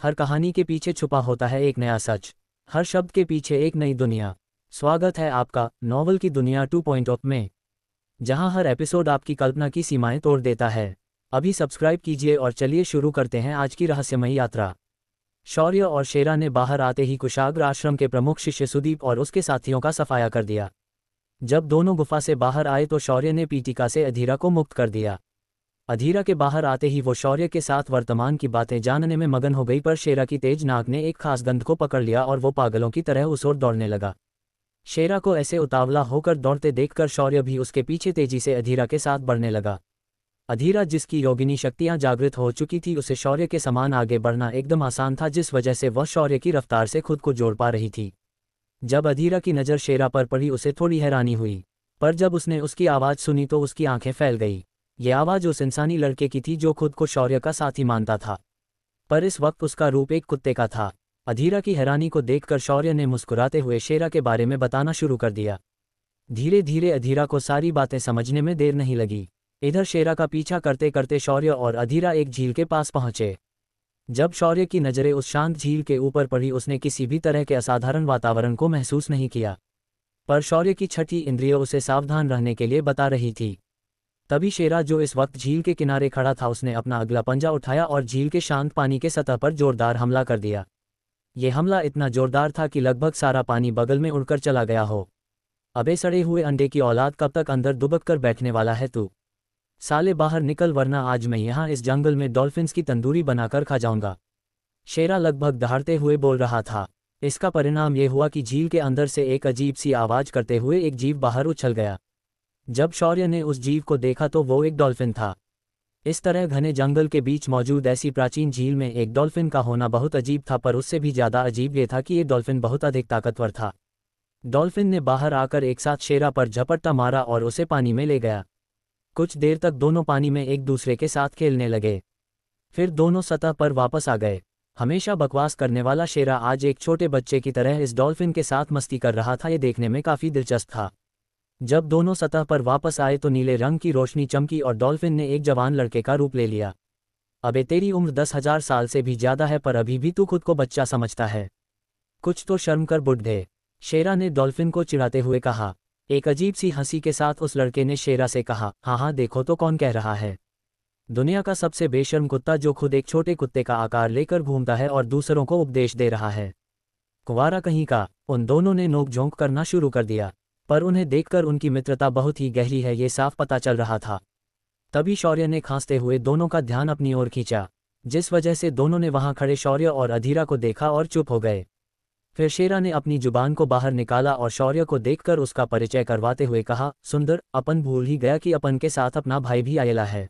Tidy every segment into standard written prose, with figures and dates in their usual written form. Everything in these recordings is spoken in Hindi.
हर कहानी के पीछे छुपा होता है एक नया सच, हर शब्द के पीछे एक नई दुनिया। स्वागत है आपका नॉवल की दुनिया 2.0 में, जहां हर एपिसोड आपकी कल्पना की सीमाएं तोड़ देता है। अभी सब्सक्राइब कीजिए और चलिए शुरू करते हैं आज की रहस्यमयी यात्रा। शौर्य और शेरा ने बाहर आते ही कुशाग्र आश्रम के प्रमुख शिष्य सुदीप और उसके साथियों का सफाया कर दिया। जब दोनों गुफा से बाहर आए तो शौर्य ने पीटिका से अधीरा को मुक्त कर दिया। अधीरा के बाहर आते ही वो शौर्य के साथ वर्तमान की बातें जानने में मगन हो गई, पर शेरा की तेज नाक ने एक खास गंध को पकड़ लिया और वो पागलों की तरह उस ओर दौड़ने लगा। शेरा को ऐसे उतावला होकर दौड़ते देखकर शौर्य भी उसके पीछे तेजी से अधीरा के साथ बढ़ने लगा। अधीरा, जिसकी योगिनी शक्तियां जागृत हो चुकी थी, उसे शौर्य के समान आगे बढ़ना एकदम आसान था, जिस वजह से वह शौर्य की रफ्तार से खुद को जोड़ पा रही थी। जब अधीरा की नज़र शेरा पर पड़ी उसे थोड़ी हैरानी हुई, पर जब उसने उसकी आवाज़ सुनी तो उसकी आंखें फैल गई। ये आवाज़ उस इंसानी लड़के की थी जो खुद को शौर्य का साथी मानता था, पर इस वक्त उसका रूप एक कुत्ते का था। अधीरा की हैरानी को देखकर शौर्य ने मुस्कुराते हुए शेरा के बारे में बताना शुरू कर दिया। धीरे धीरे अधीरा को सारी बातें समझने में देर नहीं लगी। इधर शेरा का पीछा करते करते शौर्य और अधीरा एक झील के पास पहुंचे। जब शौर्य की नज़रें उस शांत झील के ऊपर पड़ी, उसने किसी भी तरह के असाधारण वातावरण को महसूस नहीं किया, पर शौर्य की छठी इंद्रिय उसे सावधान रहने के लिए बता रही थी। तभी शेरा, जो इस वक्त झील के किनारे खड़ा था, उसने अपना अगला पंजा उठाया और झील के शांत पानी के सतह पर जोरदार हमला कर दिया। ये हमला इतना जोरदार था कि लगभग सारा पानी बगल में उड़कर चला गया हो। अबे सड़े हुए अंडे की औलाद, कब तक अंदर दुबक कर बैठने वाला है तू? साले बाहर निकल, वरना आज मैं यहाँ इस जंगल में डॉल्फिन्स की तंदूरी बनाकर खा जाऊंगा। शेरा लगभग दहाड़ते हुए बोल रहा था। इसका परिणाम ये हुआ कि झील के अंदर से एक अजीब सी आवाज़ करते हुए एक जीव बाहर उछल गया। जब शौर्य ने उस जीव को देखा तो वो एक डॉल्फिन था। इस तरह घने जंगल के बीच मौजूद ऐसी प्राचीन झील में एक डॉल्फिन का होना बहुत अजीब था, पर उससे भी ज़्यादा अजीब ये था कि ये डॉल्फिन बहुत अधिक ताकतवर था। डॉल्फिन ने बाहर आकर एक साथ शेरा पर झपट्टा मारा और उसे पानी में ले गया। कुछ देर तक दोनों पानी में एक दूसरे के साथ खेलने लगे, फिर दोनों सतह पर वापस आ गए। हमेशा बकवास करने वाला शेरा आज एक छोटे बच्चे की तरह इस डॉल्फिन के साथ मस्ती कर रहा था। ये देखने में काफ़ी दिलचस्प था। जब दोनों सतह पर वापस आए तो नीले रंग की रोशनी चमकी और डॉल्फिन ने एक जवान लड़के का रूप ले लिया। अबे तेरी उम्र 10,000 साल से भी ज़्यादा है, पर अभी भी तू खुद को बच्चा समझता है। कुछ तो शर्म कर बुड्ढे, शेरा ने डॉल्फिन को चिढ़ाते हुए कहा। एक अजीब सी हंसी के साथ उस लड़के ने शेरा से कहा, हाँ हाँ देखो तो कौन कह रहा है। दुनिया का सबसे बेशर्म कुत्ता, जो खुद एक छोटे कुत्ते का आकार लेकर घूमता है और दूसरों को उपदेश दे रहा है। कुंवारा कहीं का। उन दोनों ने नोक-झोंक करना शुरू कर दिया, पर उन्हें देखकर उनकी मित्रता बहुत ही गहरी है ये साफ पता चल रहा था। तभी शौर्य ने खांसते हुए दोनों का ध्यान अपनी ओर खींचा, जिस वजह से दोनों ने वहां खड़े शौर्य और अधीरा को देखा और चुप हो गए। फिर शेरा ने अपनी जुबान को बाहर निकाला और शौर्य को देखकर उसका परिचय करवाते हुए कहा, सुंदर, अपन भूल ही गया कि अपन के साथ अपना भाई भी आएला है।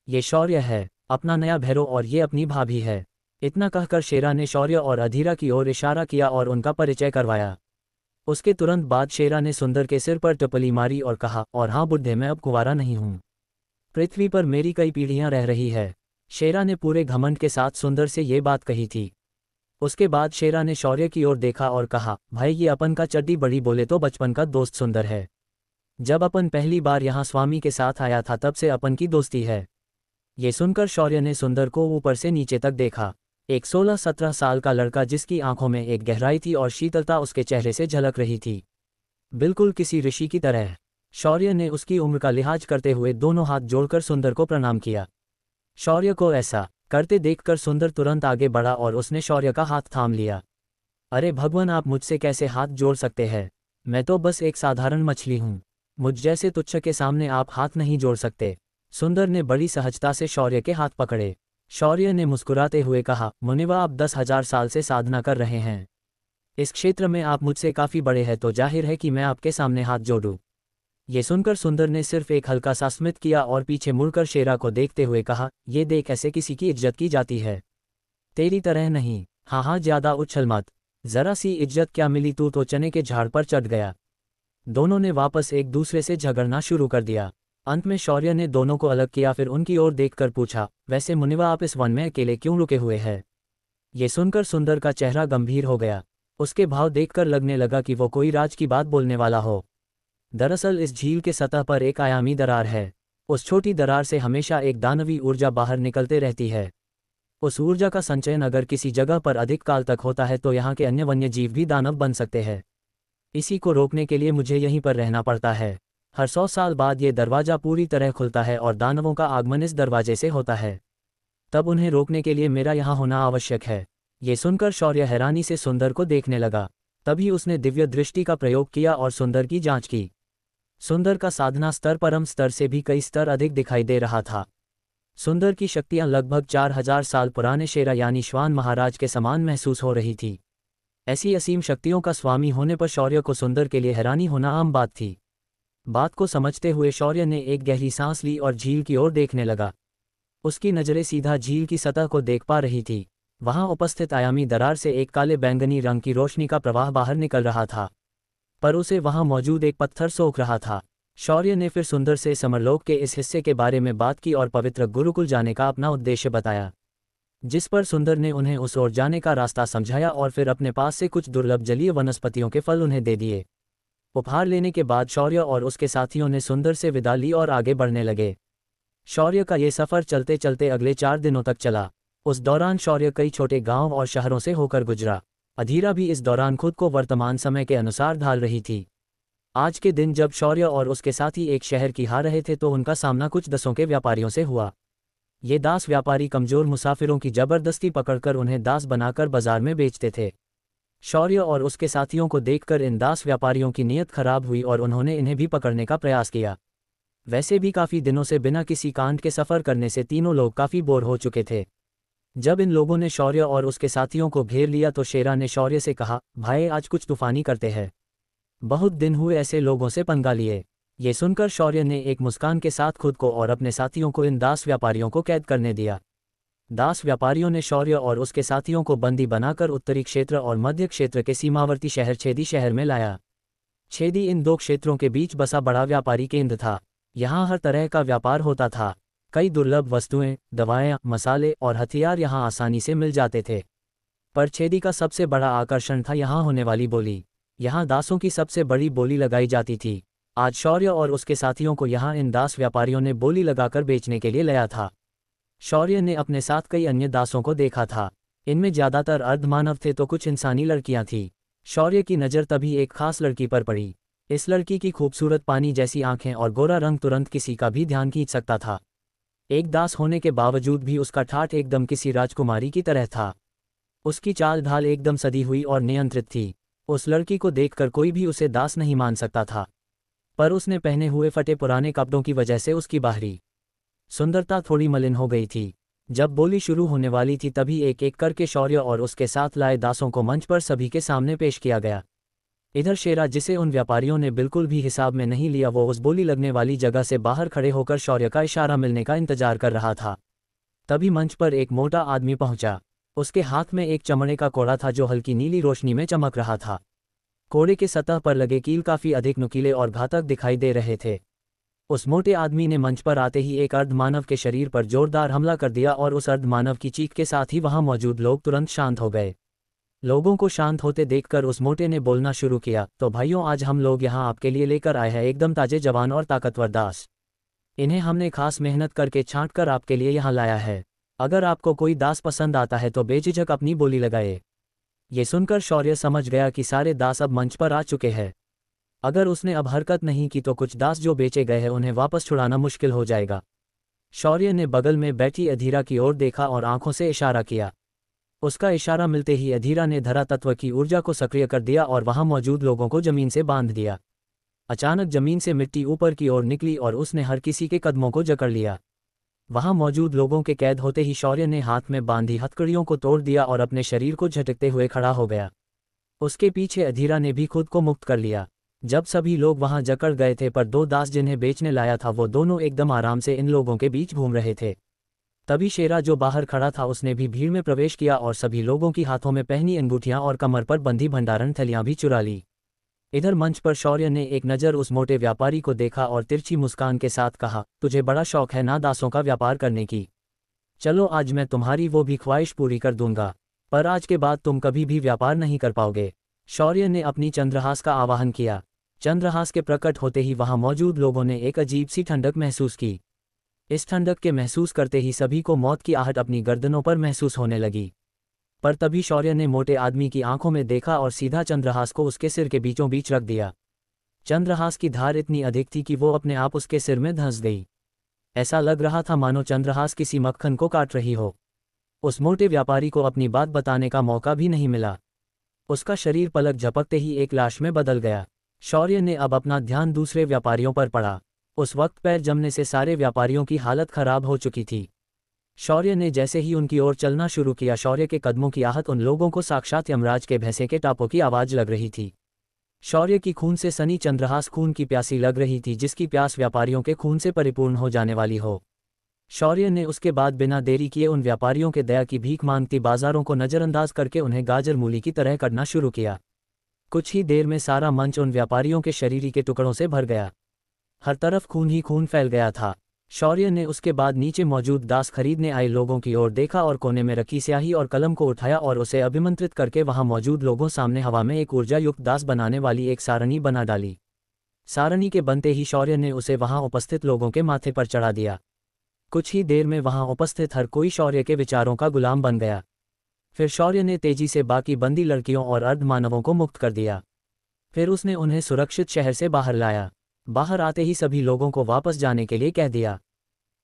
ये शौर्य है, अपना नया भैरव, और ये अपनी भाभी है। इतना कहकर शेरा ने शौर्य और अधीरा की ओर इशारा किया और उनका परिचय करवाया। उसके तुरंत बाद शेरा ने सुंदर के सिर पर टपली मारी और कहा, और हाँ बुड्ढे, मैं अब कुंवारा नहीं हूँ। पृथ्वी पर मेरी कई पीढ़ियाँ रह रही है। शेरा ने पूरे घमंड के साथ सुंदर से ये बात कही थी। उसके बाद शेरा ने शौर्य की ओर देखा और कहा, भाई ये अपन का चड्डी बड़ी बोले तो बचपन का दोस्त सुंदर है। जब अपन पहली बार यहाँ स्वामी के साथ आया था तब से अपन की दोस्ती है। ये सुनकर शौर्य ने सुंदर को ऊपर से नीचे तक देखा। एक 16-17 साल का लड़का, जिसकी आंखों में एक गहराई थी और शीतलता उसके चेहरे से झलक रही थी, बिल्कुल किसी ऋषि की तरह। शौर्य ने उसकी उम्र का लिहाज करते हुए दोनों हाथ जोड़कर सुंदर को प्रणाम किया। शौर्य को ऐसा करते देखकर सुंदर तुरंत आगे बढ़ा और उसने शौर्य का हाथ थाम लिया। अरे भगवान, आप मुझसे कैसे हाथ जोड़ सकते हैं? मैं तो बस एक साधारण मछली हूँ, मुझ जैसे तुच्छ के सामने आप हाथ नहीं जोड़ सकते। सुंदर ने बड़ी सहजता से शौर्य के हाथ पकड़े। शौर्य ने मुस्कुराते हुए कहा, मुनिवा, आप 10,000 साल से साधना कर रहे हैं। इस क्षेत्र में आप मुझसे काफ़ी बड़े हैं, तो जाहिर है कि मैं आपके सामने हाथ जोड़ूं। ये सुनकर सुंदर ने सिर्फ एक हल्का सा स्मित किया और पीछे मुड़कर शेरा को देखते हुए कहा, ये देख, ऐसे किसी की इज्जत की जाती है, तेरी तरह नहीं। हाँ हाँ, ज़्यादा उछल मत, ज़रा सी इज्जत क्या मिली, तू तो चने के झाड़ पर चढ़ गया। दोनों ने वापस एक दूसरे से झगड़ना शुरू कर दिया। अंत में शौर्य ने दोनों को अलग किया, फिर उनकी ओर देखकर पूछा, वैसे मुनिवा, आप इस वन में अकेले क्यों रुके हुए हैं? ये सुनकर सुंदर का चेहरा गंभीर हो गया। उसके भाव देखकर लगने लगा कि वो कोई राज की बात बोलने वाला हो। दरअसल इस झील के सतह पर एक आयामी दरार है। उस छोटी दरार से हमेशा एक दानवी ऊर्जा बाहर निकलते रहती है। उस ऊर्जा का संचयन अगर किसी जगह पर अधिक काल तक होता है तो यहाँ के अन्य वन्य जीव भी दानव बन सकते हैं। इसी को रोकने के लिए मुझे यहीं पर रहना पड़ता है। हर 100 साल बाद ये दरवाज़ा पूरी तरह खुलता है और दानवों का आगमन इस दरवाजे से होता है। तब उन्हें रोकने के लिए मेरा यहाँ होना आवश्यक है। ये सुनकर शौर्य हैरानी से सुंदर को देखने लगा। तभी उसने दिव्य दृष्टि का प्रयोग किया और सुंदर की जांच की। सुंदर का साधना स्तर परम स्तर से भी कई स्तर अधिक दिखाई दे रहा था। सुंदर की शक्तियां लगभग 4000 साल पुराने शेरा यानी श्वान महाराज के समान महसूस हो रही थी। ऐसी असीम शक्तियों का स्वामी होने पर शौर्य को सुंदर के लिए हैरानी होना आम बात थी। बात को समझते हुए शौर्य ने एक गहरी सांस ली और झील की ओर देखने लगा। उसकी नज़रें सीधा झील की सतह को देख पा रही थी। वहां उपस्थित आयामी दरार से एक काले बैंगनी रंग की रोशनी का प्रवाह बाहर निकल रहा था, पर उसे वहां मौजूद एक पत्थर सोख रहा था। शौर्य ने फिर सुंदर से समरलोक के इस हिस्से के बारे में बात की और पवित्र गुरुकुल जाने का अपना उद्देश्य बताया, जिस पर सुंदर ने उन्हें उस ओर जाने का रास्ता समझाया और फिर अपने पास से कुछ दुर्लभ जलीय वनस्पतियों के फल उन्हें दे दिए। उपहार लेने के बाद शौर्य और उसके साथियों ने सुंदर से विदा ली और आगे बढ़ने लगे। शौर्य का ये सफ़र चलते चलते अगले 4 दिनों तक चला। उस दौरान शौर्य कई छोटे गांव और शहरों से होकर गुजरा। अधीरा भी इस दौरान खुद को वर्तमान समय के अनुसार ढाल रही थी। आज के दिन जब शौर्य और उसके साथी एक शहर की हार रहे थे तो उनका सामना कुछ दसों के व्यापारियों से हुआ। ये दास व्यापारी कमजोर मुसाफिरों की जबरदस्ती पकड़कर उन्हें दास बनाकर बाजार में बेचते थे। शौर्य और उसके साथियों को देखकर इन दास व्यापारियों की नीयत खराब हुई और उन्होंने इन्हें भी पकड़ने का प्रयास किया। वैसे भी काफ़ी दिनों से बिना किसी कांड के सफ़र करने से तीनों लोग काफ़ी बोर हो चुके थे। जब इन लोगों ने शौर्य और उसके साथियों को घेर लिया तो शेरा ने शौर्य से कहा, भाई आज कुछ तूफानी करते हैं। बहुत दिन हुए ऐसे लोगों से पंगा लिए। ये सुनकर शौर्य ने एक मुस्कान के साथ खुद को और अपने साथियों को इन दास व्यापारियों को कैद करने दिया। दास व्यापारियों ने शौर्य और उसके साथियों को बंदी बनाकर उत्तरी क्षेत्र और मध्य क्षेत्र के सीमावर्ती शहर छेदी शहर में लाया। छेदी इन 2 क्षेत्रों के बीच बसा बड़ा व्यापारी केंद्र था। यहाँ हर तरह का व्यापार होता था। कई दुर्लभ वस्तुएं, दवाएं, मसाले और हथियार यहाँ आसानी से मिल जाते थे। पर छेदी का सबसे बड़ा आकर्षण था यहाँ होने वाली बोली। यहाँ दासों की सबसे बड़ी बोली लगाई जाती थी। आज शौर्य और उसके साथियों को यहाँ इन दास व्यापारियों ने बोली लगाकर बेचने के लिए लाया था। शौर्य ने अपने साथ कई अन्य दासों को देखा था। इनमें ज़्यादातर अर्धमानव थे तो कुछ इंसानी लड़कियां थीं। शौर्य की नज़र तभी एक खास लड़की पर पड़ी। इस लड़की की खूबसूरत पानी जैसी आंखें और गोरा रंग तुरंत किसी का भी ध्यान खींच सकता था। एक दास होने के बावजूद भी उसका ठाठ एकदम किसी राजकुमारी की तरह था। उसकी चाल ढाल एकदम सदी हुई और नियंत्रित थी। उस लड़की को देखकर कोई भी उसे दास नहीं मान सकता था, पर उसने पहने हुए फटे पुराने कपड़ों की वजह से उसकी बाहरी सुंदरता थोड़ी मलिन हो गई थी। जब बोली शुरू होने वाली थी तभी एक एक करके शौर्य और उसके साथ लाए दासों को मंच पर सभी के सामने पेश किया गया। इधर शेरा, जिसे उन व्यापारियों ने बिल्कुल भी हिसाब में नहीं लिया, वो उस बोली लगने वाली जगह से बाहर खड़े होकर शौर्य का इशारा मिलने का इंतजार कर रहा था। तभी मंच पर एक मोटा आदमी पहुंचा। उसके हाथ में एक चमड़े का कोड़ा था जो हल्की नीली रोशनी में चमक रहा था। कोड़े के सतह पर लगे कील काफ़ी अधिक नुकीले और घातक दिखाई दे रहे थे। उस मोटे आदमी ने मंच पर आते ही एक अर्धमानव के शरीर पर जोरदार हमला कर दिया और उस अर्धमानव की चीख के साथ ही वहां मौजूद लोग तुरंत शांत हो गए। लोगों को शांत होते देखकर उस मोटे ने बोलना शुरू किया, तो भाइयों, आज हम लोग यहाँ आपके लिए लेकर आए हैं एकदम ताजे, जवान और ताकतवर दास। इन्हें हमने खास मेहनत करके छांट कर आपके लिए यहाँ लाया है। अगर आपको कोई दास पसंद आता है तो बेझिझक अपनी बोली लगाए। ये सुनकर शौर्य समझ गया कि सारे दास अब मंच पर आ चुके हैं। अगर उसने अब हरकत नहीं की तो कुछ दास जो बेचे गए हैं उन्हें वापस छुड़ाना मुश्किल हो जाएगा। शौर्य ने बगल में बैठी अधीरा की ओर देखा और आंखों से इशारा किया। उसका इशारा मिलते ही अधीरा ने धरा तत्व की ऊर्जा को सक्रिय कर दिया और वहां मौजूद लोगों को जमीन से बांध दिया। अचानक जमीन से मिट्टी ऊपर की ओर निकली और उसने हर किसी के कदमों को जकड़ लिया। वहां मौजूद लोगों के कैद होते ही शौर्य ने हाथ में बांधी हथकड़ियों को तोड़ दिया और अपने शरीर को झटकते हुए खड़ा हो गया। उसके पीछे अधीरा ने भी खुद को मुक्त कर लिया। जब सभी लोग वहां जकड़ गए थे पर 2 दास जिन्हें बेचने लाया था वो दोनों एकदम आराम से इन लोगों के बीच घूम रहे थे। तभी शेरा जो बाहर खड़ा था उसने भी भीड़ में प्रवेश किया और सभी लोगों की हाथों में पहनी अंगूठियां और कमर पर बंधी भंडारण थैलियां भी चुरा ली। इधर मंच पर शौर्य ने एक नज़र उस मोटे व्यापारी को देखा और तिरछी मुस्कान के साथ कहा, तुझे बड़ा शौक है ना दासों का व्यापार करने की? चलो आज मैं तुम्हारी वो भी ख्वाहिश पूरी कर दूंगा, पर आज के बाद तुम कभी भी व्यापार नहीं कर पाओगे। शौर्य ने अपनी चंद्रहास का आवाहन किया। चंद्रहास के प्रकट होते ही वहां मौजूद लोगों ने एक अजीब सी ठंडक महसूस की। इस ठंडक के महसूस करते ही सभी को मौत की आहट अपनी गर्दनों पर महसूस होने लगी। पर तभी शौर्य ने मोटे आदमी की आंखों में देखा और सीधा चंद्रहास को उसके सिर के बीचों बीच रख दिया। चंद्रहास की धार इतनी अधिक थी कि वो अपने आप उसके सिर में धंस गई। ऐसा लग रहा था मानो चंद्रहास किसी मक्खन को काट रही हो। उस मोटे व्यापारी को अपनी बात बताने का मौका भी नहीं मिला। उसका शरीर पलक झपकते ही एक लाश में बदल गया। शौर्य ने अब अपना ध्यान दूसरे व्यापारियों पर पड़ा। उस वक्त पैर जमने से सारे व्यापारियों की हालत खराब हो चुकी थी। शौर्य ने जैसे ही उनकी ओर चलना शुरू किया, शौर्य के कदमों की आहट उन लोगों को साक्षात यमराज के भैंसे के टापों की आवाज लग रही थी। शौर्य की खून से सनी चंद्रहास खून की प्यासी लग रही थी, जिसकी प्यास व्यापारियों के खून से परिपूर्ण हो जाने वाली हो। शौर्य ने उसके बाद बिना देरी किए उन व्यापारियों के दया की भीख मांगती बाजारों को नज़रअंदाज करके उन्हें गाजर मूली की तरह करना शुरू किया। कुछ ही देर में सारा मंच उन व्यापारियों के शरीर के टुकड़ों से भर गया। हर तरफ खून ही खून फैल गया था। शौर्य ने उसके बाद नीचे मौजूद दास खरीदने आए लोगों की ओर देखा और कोने में रखी स्याही और कलम को उठाया और उसे अभिमंत्रित करके वहां मौजूद लोगों सामने हवा में एक ऊर्जा युक्त दास बनाने वाली एक सारणी बना डाली। सारणी के बनते ही शौर्य ने उसे वहां उपस्थित लोगों के माथे पर चढ़ा दिया। कुछ ही देर में वहां उपस्थित हर कोई शौर्य के विचारों का गुलाम बन गया। फिर शौर्य ने तेजी से बाकी बंदी लड़कियों और अर्धमानवों को मुक्त कर दिया। फिर उसने उन्हें सुरक्षित शहर से बाहर लाया। बाहर आते ही सभी लोगों को वापस जाने के लिए कह दिया।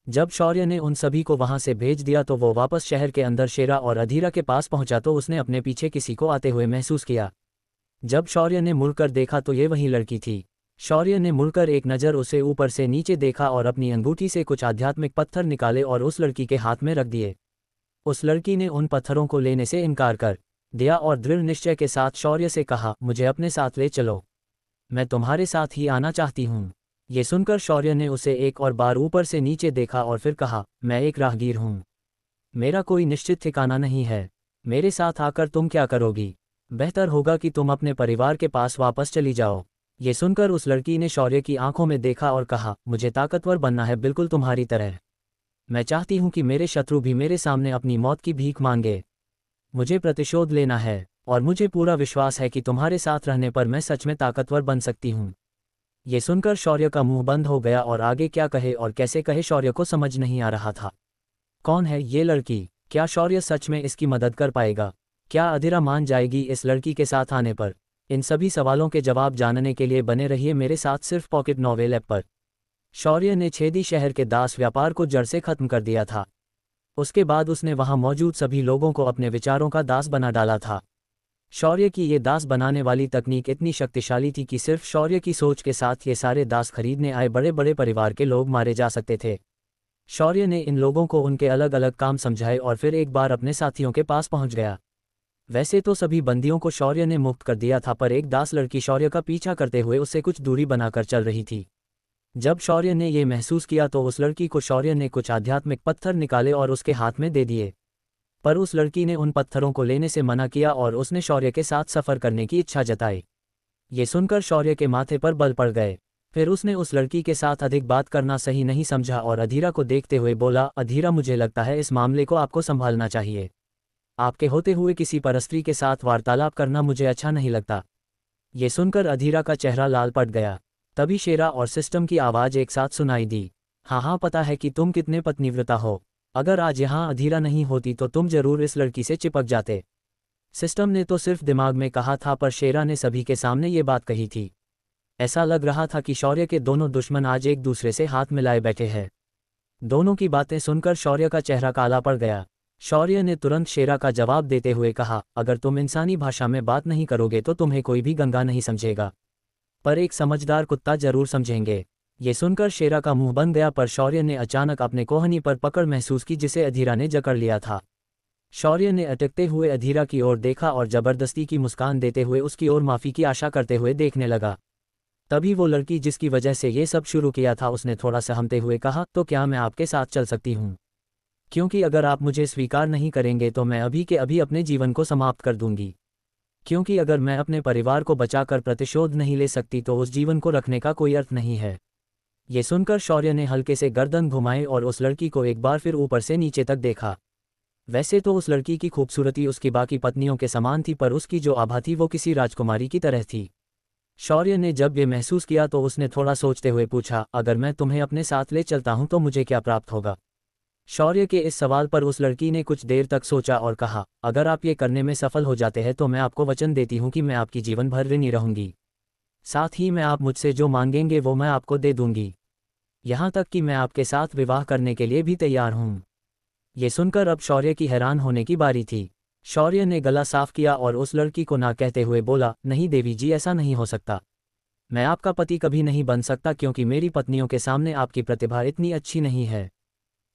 जब शौर्य ने उन सभी को वहां से भेज दिया तो वो वापस शहर के अंदर शेरा और अधीरा के पास पहुंचा तो उसने अपने पीछे किसी को आते हुए महसूस किया। जब शौर्य ने मुड़कर देखा तो ये वही लड़की थी। शौर्य ने मुड़कर एक नज़र उसे ऊपर से नीचे देखा और अपनी अंगूठी से कुछ आध्यात्मिक पत्थर निकाले और उस लड़की के हाथ में रख दिए। उस लड़की ने उन पत्थरों को लेने से इनकार कर दिया और दृढ़ निश्चय के साथ शौर्य से कहा, मुझे अपने साथ ले चलो, मैं तुम्हारे साथ ही आना चाहती हूँ। ये सुनकर शौर्य ने उसे एक और बार ऊपर से नीचे देखा और फिर कहा, मैं एक राहगीर हूँ, मेरा कोई निश्चित ठिकाना नहीं है, मेरे साथ आकर तुम क्या करोगी? बेहतर होगा कि तुम अपने परिवार के पास वापस चली जाओ। ये सुनकर उस लड़की ने शौर्य की आंखों में देखा और कहा, मुझे ताकतवर बनना है, बिल्कुल तुम्हारी तरह। मैं चाहती हूँ कि मेरे शत्रु भी मेरे सामने अपनी मौत की भीख मांगे। मुझे प्रतिशोध लेना है और मुझे पूरा विश्वास है कि तुम्हारे साथ रहने पर मैं सच में ताकतवर बन सकती हूँ। ये सुनकर शौर्य का मुंह बंद हो गया और आगे क्या कहे और कैसे कहे शौर्य को समझ नहीं आ रहा था। कौन है ये लड़की? क्या शौर्य सच में इसकी मदद कर पाएगा? क्या अधीरा मान जाएगी इस लड़की के साथ आने पर? इन सभी सवालों के जवाब जानने के लिए बने रहिए मेरे साथ सिर्फ पॉकेट नॉवेल ऐप पर। शौर्य ने छेदी शहर के दास व्यापार को जड़ से खत्म कर दिया था। उसके बाद उसने वहां मौजूद सभी लोगों को अपने विचारों का दास बना डाला था। शौर्य की ये दास बनाने वाली तकनीक इतनी शक्तिशाली थी कि सिर्फ शौर्य की सोच के साथ ये सारे दास खरीदने आए बड़े बड़े परिवार के लोग मारे जा सकते थे। शौर्य ने इन लोगों को उनके अलग अलग काम समझाए और फिर एक बार अपने साथियों के पास पहुंच गया। वैसे तो सभी बंदियों को शौर्य ने मुक्त कर दिया था, पर एक दास लड़की शौर्य का पीछा करते हुए उससे कुछ दूरी बनाकर चल रही थी। जब शौर्य ने ये महसूस किया तो उस लड़की को शौर्य ने कुछ आध्यात्मिक पत्थर निकाले और उसके हाथ में दे दिए, पर उस लड़की ने उन पत्थरों को लेने से मना किया और उसने शौर्य के साथ सफ़र करने की इच्छा जताई। ये सुनकर शौर्य के माथे पर बल पड़ गए। फिर उसने उस लड़की के साथ अधिक बात करना सही नहीं समझा और अधीरा को देखते हुए बोला, अधीरा, मुझे लगता है इस मामले को आपको संभालना चाहिए। आपके होते हुए किसी परस्त्री के साथ वार्तालाप करना मुझे अच्छा नहीं लगता। ये सुनकर अधीरा का चेहरा लाल पड़ गया। तभी शेरा और सिस्टम की आवाज़ एक साथ सुनाई दी, हाँ, पता है कि तुम कितने पत्नीव्रता हो। अगर आज यहाँ अधीरा नहीं होती तो तुम जरूर इस लड़की से चिपक जाते। सिस्टम ने तो सिर्फ दिमाग में कहा था, पर शेरा ने सभी के सामने ये बात कही थी। ऐसा लग रहा था कि शौर्य के दोनों दुश्मन आज एक दूसरे से हाथ मिलाए बैठे हैं। दोनों की बातें सुनकर शौर्य का चेहरा काला पड़ गया। शौर्य ने तुरंत शेरा का जवाब देते हुए कहा, अगर तुम इंसानी भाषा में बात नहीं करोगे तो तुम्हें कोई भी गंगा नहीं समझेगा, पर एक समझदार कुत्ता जरूर समझेंगे। ये सुनकर शेरा का मुंह बन गया, पर शौर्य ने अचानक अपने कोहनी पर पकड़ महसूस की जिसे अधीरा ने जकड़ लिया था। शौर्य ने अटकते हुए अधीरा की ओर देखा और जबरदस्ती की मुस्कान देते हुए उसकी ओर माफ़ी की आशा करते हुए देखने लगा। तभी वो लड़की जिसकी वजह से ये सब शुरू किया था, उसने थोड़ा सहमते हुए कहा, तो क्या मैं आपके साथ चल सकती हूँ? क्योंकि अगर आप मुझे स्वीकार नहीं करेंगे तो मैं अभी के अभी अपने जीवन को समाप्त कर दूंगी। क्योंकि अगर मैं अपने परिवार को बचाकर प्रतिशोध नहीं ले सकती तो उस जीवन को रखने का कोई अर्थ नहीं है। ये सुनकर शौर्य ने हल्के से गर्दन घुमाई और उस लड़की को एक बार फिर ऊपर से नीचे तक देखा। वैसे तो उस लड़की की खूबसूरती उसकी बाकी पत्नियों के समान थी, पर उसकी जो आभा थी वो किसी राजकुमारी की तरह थी। शौर्य ने जब ये महसूस किया तो उसने थोड़ा सोचते हुए पूछा, अगर मैं तुम्हें अपने साथ ले चलता हूं तो मुझे क्या प्राप्त होगा? शौर्य के इस सवाल पर उस लड़की ने कुछ देर तक सोचा और कहा, अगर आप ये करने में सफल हो जाते हैं तो मैं आपको वचन देती हूँ कि मैं आपकी जीवन भर ऋणी रहूंगी। साथ ही मैं आप मुझसे जो मांगेंगे वो मैं आपको दे दूंगी। यहाँ तक कि मैं आपके साथ विवाह करने के लिए भी तैयार हूँ। ये सुनकर अब शौर्य की हैरान होने की बारी थी। शौर्य ने गला साफ किया और उस लड़की को ना कहते हुए बोला, नहीं देवी जी, ऐसा नहीं हो सकता। मैं आपका पति कभी नहीं बन सकता क्योंकि मेरी पत्नियों के सामने आपकी प्रतिभा इतनी अच्छी नहीं है।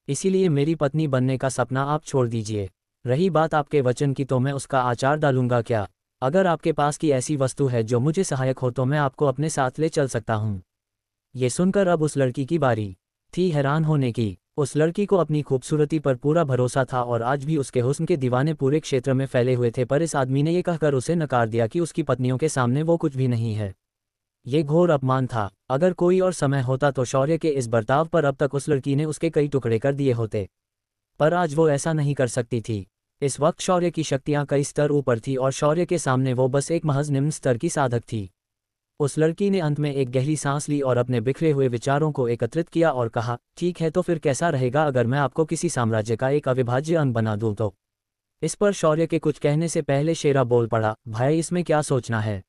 इसीलिए मेरी पत्नी बनने का सपना आप छोड़ दीजिए। रही बात आपके वचन की तो मैं उसका आचार डालूंगा क्या? अगर आपके पास की ऐसी वस्तु है जो मुझे सहायक हो तो मैं आपको अपने साथ ले चल सकता हूँ। ये सुनकर अब उस लड़की की बारी थी हैरान होने की। उस लड़की को अपनी खूबसूरती पर पूरा भरोसा था और आज भी उसके हुस्न के दीवाने पूरे क्षेत्र में फैले हुए थे, पर इस आदमी ने यह कहकर उसे नकार दिया कि उसकी पत्नियों के सामने वो कुछ भी नहीं है। ये घोर अपमान था। अगर कोई और समय होता तो शौर्य के इस बर्ताव पर अब तक उस लड़की ने उसके कई टुकड़े कर दिए होते, पर आज वो ऐसा नहीं कर सकती थी। इस वक्त शौर्य की शक्तियां कई स्तर ऊपर थी और शौर्य के सामने वो बस एक महज निम्न स्तर की साधक थी। उस लड़की ने अंत में एक गहरी सांस ली और अपने बिखरे हुए विचारों को एकत्रित किया और कहा, ठीक है, तो फिर कैसा रहेगा अगर मैं आपको किसी साम्राज्य का एक अविभाज्य अंग बना दूं तो? इस पर शौर्य के कुछ कहने से पहले शेरा बोल पड़ा, भाई इसमें क्या सोचना है?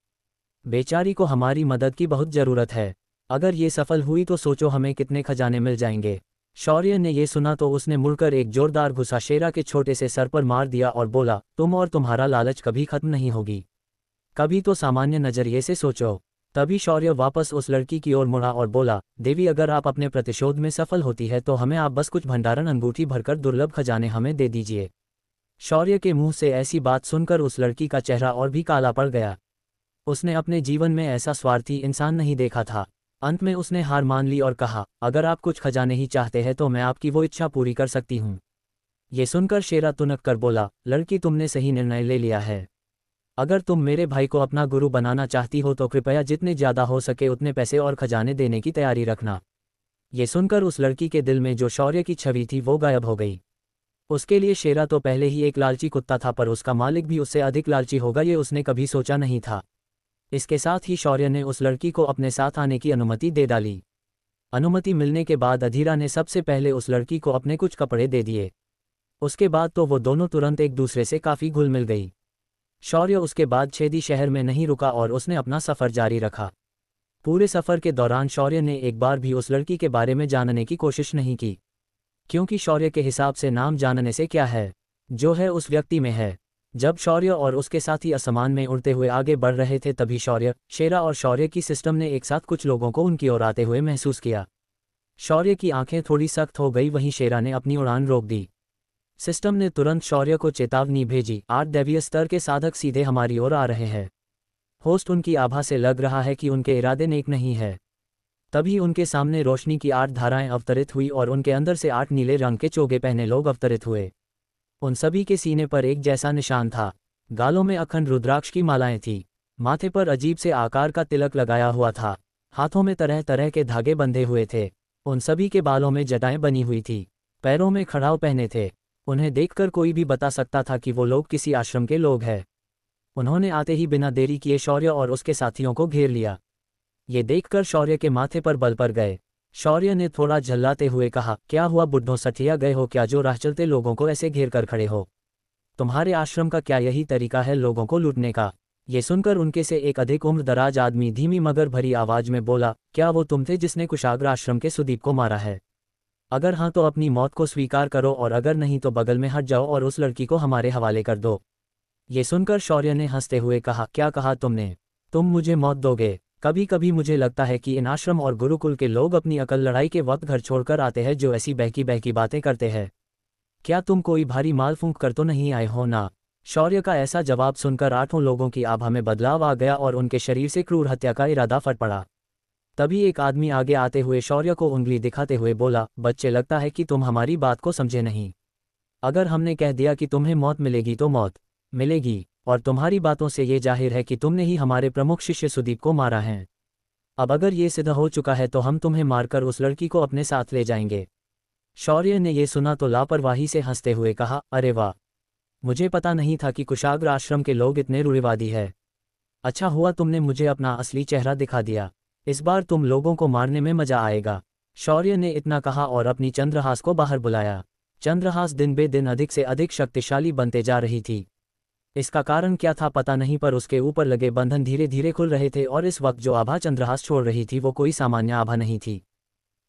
बेचारी को हमारी मदद की बहुत ज़रूरत है। अगर ये सफल हुई तो सोचो हमें कितने खजाने मिल जाएंगे। शौर्य ने ये सुना तो उसने मुड़कर एक जोरदार घुसा शेरा के छोटे से सर पर मार दिया और बोला, तुम और तुम्हारा लालच कभी खत्म नहीं होगी। कभी तो सामान्य नजरिए से सोचो। तभी शौर्य वापस उस लड़की की ओर मुड़ा और बोला, देवी अगर आप अपने प्रतिशोध में सफल होती है तो हमें आप बस कुछ भंडारण अंगूठी भरकर दुर्लभ खजाने हमें दे दीजिए। शौर्य के मुंह से ऐसी बात सुनकर उस लड़की का चेहरा और भी काला पड़ गया। उसने अपने जीवन में ऐसा स्वार्थी इंसान नहीं देखा था। अंत में उसने हार मान ली और कहा, अगर आप कुछ खजाने ही चाहते हैं तो मैं आपकी वो इच्छा पूरी कर सकती हूँ। ये सुनकर शेरा तुनक कर बोला, लड़की तुमने सही निर्णय ले लिया है। अगर तुम मेरे भाई को अपना गुरु बनाना चाहती हो तो कृपया जितने ज़्यादा हो सके उतने पैसे और खजाने देने की तैयारी रखना। ये सुनकर उस लड़की के दिल में जो शौर्य की छवि थी वो गायब हो गई। उसके लिए शेरा तो पहले ही एक लालची कुत्ता था, पर उसका मालिक भी उससे अधिक लालची होगा ये उसने कभी सोचा नहीं था। इसके साथ ही शौर्य ने उस लड़की को अपने साथ आने की अनुमति दे डाली। अनुमति मिलने के बाद अधीरा ने सबसे पहले उस लड़की को अपने कुछ कपड़े दे दिए। उसके बाद तो वो दोनों तुरंत एक दूसरे से काफ़ी घुल मिल गई। शौर्य उसके बाद छेदी शहर में नहीं रुका और उसने अपना सफ़र जारी रखा। पूरे सफ़र के दौरान शौर्य ने एक बार भी उस लड़की के बारे में जानने की कोशिश नहीं की, क्योंकि शौर्य के हिसाब से नाम जानने से क्या है, जो है उस व्यक्ति में है। जब शौर्य और उसके साथी आसमान में उड़ते हुए आगे बढ़ रहे थे तभी शौर्य, शेरा और शौर्य की सिस्टम ने एक साथ कुछ लोगों को उनकी ओर आते हुए महसूस किया। शौर्य की आंखें थोड़ी सख्त हो गई, वहीं शेरा ने अपनी उड़ान रोक दी। सिस्टम ने तुरंत शौर्य को चेतावनी भेजी, 8 दैवीय स्तर के साधक सीधे हमारी ओर आ रहे हैं। होस्ट उनकी आभा से लग रहा है कि उनके इरादे नेक नहीं है। तभी उनके सामने रोशनी की 8 धाराएं अवतरित हुई और उनके अंदर से 8 नीले रंग के चोगे पहने लोग अवतरित हुए। उन सभी के सीने पर एक जैसा निशान था। गालों में अखंड रुद्राक्ष की मालाएं थीं। माथे पर अजीब से आकार का तिलक लगाया हुआ था। हाथों में तरह तरह के धागे बंधे हुए थे। उन सभी के बालों में जटाएं बनी हुई थी। पैरों में खड़ाव पहने थे। उन्हें देखकर कोई भी बता सकता था कि वो लोग किसी आश्रम के लोग हैं। उन्होंने आते ही बिना देरी किए शौर्य और उसके साथियों को घेर लिया। ये देखकर शौर्य के माथे पर बल पड़ गए। शौर्य ने थोड़ा झल्लाते हुए कहा, क्या हुआ बुड्ढों, सठिया गए हो क्या जो राह चलते लोगों को ऐसे घेर कर खड़े हो? तुम्हारे आश्रम का क्या यही तरीका है लोगों को लूटने का? ये सुनकर उनके से एक अधिक उम्र दराज आदमी धीमी मगर भरी आवाज में बोला, क्या वो तुम थे जिसने कुशाग्र आश्रम के सुदीप को मारा है? अगर हाँ तो अपनी मौत को स्वीकार करो और अगर नहीं तो बगल में हट जाओ और उस लड़की को हमारे हवाले कर दो। ये सुनकर शौर्य ने हंसते हुए कहा, क्या कहा तुमने? तुम मुझे मौत दोगे? कभी कभी मुझे लगता है कि इन आश्रम और गुरुकुल के लोग अपनी अकल लड़ाई के वक्त घर छोड़कर आते हैं जो ऐसी बहकी बहकी बातें करते हैं। क्या तुम कोई भारी माल फूंक कर तो नहीं आए हो ना? शौर्य का ऐसा जवाब सुनकर 8 लोगों की आभा में बदलाव आ गया और उनके शरीर से क्रूर हत्या का इरादा फट पड़ा। तभी एक आदमी आगे आते हुए शौर्य को उंगली दिखाते हुए बोला, बच्चे लगता है कि तुम हमारी बात को समझे नहीं। अगर हमने कह दिया कि तुम्हें मौत मिलेगी तो मौत मिलेगी, और तुम्हारी बातों से ये जाहिर है कि तुमने ही हमारे प्रमुख शिष्य सुदीप को मारा है। अब अगर ये सिद्ध हो चुका है तो हम तुम्हें मारकर उस लड़की को अपने साथ ले जाएंगे। शौर्य ने ये सुना तो लापरवाही से हंसते हुए कहा, अरे वाह, मुझे पता नहीं था कि कुशाग्र आश्रम के लोग इतने रूढ़िवादी है। अच्छा हुआ तुमने मुझे अपना असली चेहरा दिखा दिया। इस बार तुम लोगों को मारने में मजा आएगा। शौर्य ने इतना कहा और अपनी चंद्रहास को बाहर बुलाया। चंद्रहास दिन बे दिन अधिक से अधिक शक्तिशाली बनते जा रही थी। इसका कारण क्या था पता नहीं, पर उसके ऊपर लगे बंधन धीरे धीरे खुल रहे थे और इस वक्त जो आभा चंद्रहास छोड़ रही थी वो कोई सामान्य आभा नहीं थी।